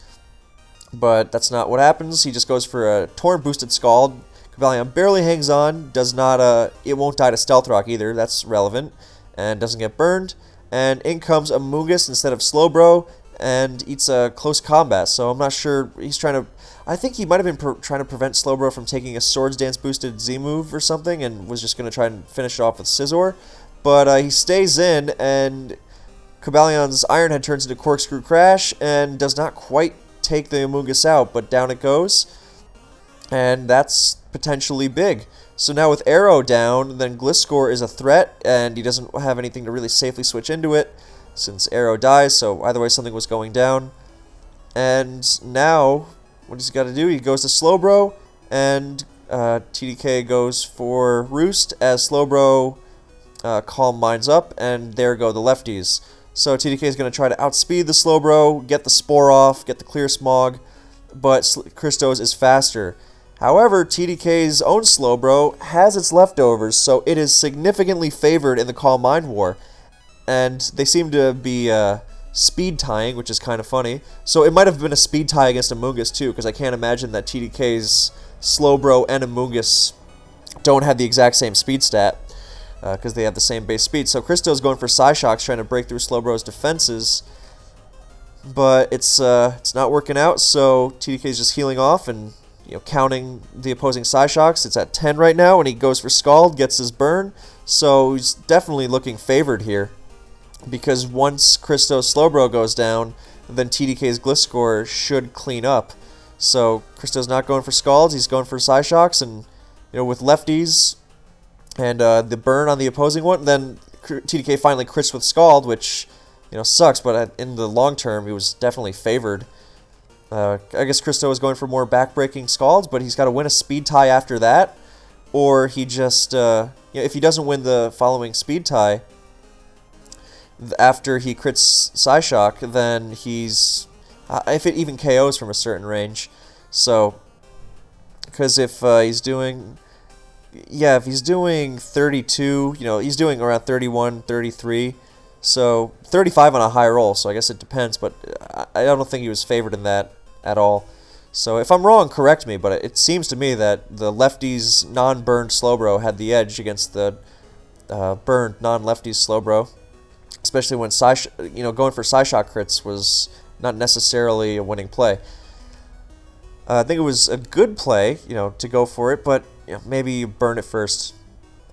but that's not what happens. He just goes for a Torn boosted Scald. Cobalion barely hangs on, it won't die to Stealth Rock either, that's relevant, and doesn't get burned. And in comes Amoonguss instead of Slowbro, and eats a close combat. So I'm not sure he's trying to. I think he might have been trying to prevent Slowbro from taking a Swords Dance boosted Z move or something, and was just going to try and finish it off with Scizor. But he stays in, and Cobalions' Iron Head turns into Corkscrew Crash and does not quite take the Amoonguss out, but down it goes. And that's potentially big. So now with Arrow down, then Gliscor is a threat, and he doesn't have anything to really safely switch into it since Arrow dies, so either way something was going down. And now, what he's got to do, he goes to Slowbro, and TDK goes for Roost as Slowbro Calm Minds up, and there go the lefties. So TDK is going to try to outspeed the Slowbro, get the Spore off, get the Clear Smog, but Christo's is faster. However, TDK's own Slowbro has its leftovers, so it is significantly favored in the Calm Mind War. And they seem to be speed tying, which is kind of funny. So it might have been a speed tie against Amoonguss too, because I can't imagine that TDK's Slowbro and Amoonguss don't have the exact same speed stat, because they have the same base speed. So Christo's going for Psyshocks, trying to break through Slowbro's defenses, but it's not working out. So TDK's just healing off and counting the opposing Psyshocks. It's at 10 right now, and he goes for Scald, gets his burn. So he's definitely looking favored here, because once Christo's Slowbro goes down, then TDK's Gliscor should clean up. So Christo's not going for Scalds, he's going for Psyshocks, and with lefties and the burn on the opposing one, then TDK finally crits with Scald, which sucks, but in the long term he was definitely favored. I guess Christo is going for more backbreaking Scalds, but he's got to win a speed tie after that, or he just if he doesn't win the following speed tie after he crits Psyshock, then he's if it even KOs from a certain range. So because if he's doing 32, he's doing around 31, 33, so 35 on a high roll, so I guess it depends, but I don't think he was favored in that at all. So if I'm wrong, correct me, but it seems to me that the lefties non-burned Slowbro had the edge against the burned non-lefties Slowbro, especially when going for Psyshock crits was not necessarily a winning play. I think it was a good play, to go for it, but maybe you burn it first.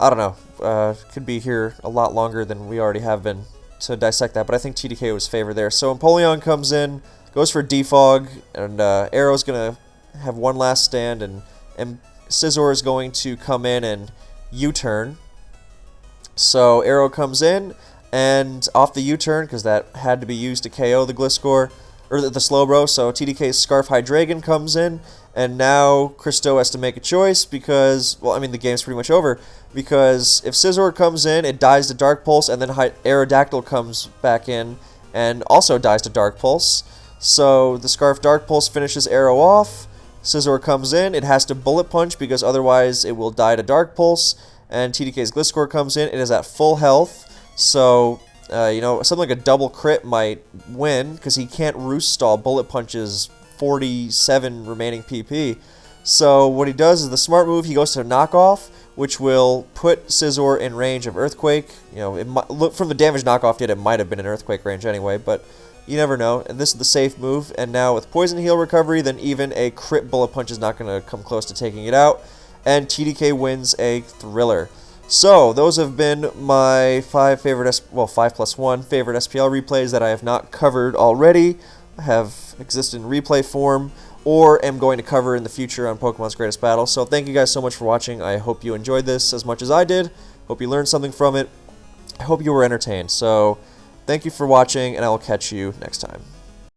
I don't know. Could be here a lot longer than we already have been to dissect that, but I think TDK was favored there. So Empoleon comes in, goes for Defog, and Arrow's going to have one last stand, and Scizor is going to come in and U-turn. So Arrow comes in, and off the U-turn, because that had to be used to KO the Gliscor, or the Slowbro, so TDK's Scarf Hydreigon comes in, and now Christo has to make a choice because, well, I mean, the game's pretty much over, because if Scizor comes in, it dies to Dark Pulse, and then Aerodactyl comes back in and also dies to Dark Pulse. So the Scarf Dark Pulse finishes Arrow off, Scizor comes in, it has to Bullet Punch because otherwise it will die to Dark Pulse, and TDK's Gliscor comes in, it is at full health, so something like a double crit might win, because he can't Roost Stall Bullet Punch's 47 remaining PP. So what he does is the smart move, he goes to Knockoff, which will put Scizor in range of Earthquake. Look from the damage Knockoff did, it might have been in Earthquake range anyway, but you never know. And this is the safe move, and now with Poison Heal recovery, then even a crit Bullet Punch is not going to come close to taking it out, and TDK wins a Thriller. So, those have been my 5 plus 1 favorite SPL replays that I have not covered already, have existed in replay form, or am going to cover in the future on Pokemon's Greatest Battle. So thank you guys so much for watching. I hope you enjoyed this as much as I did. Hope you learned something from it. I hope you were entertained. So, thank you for watching, and I will catch you next time.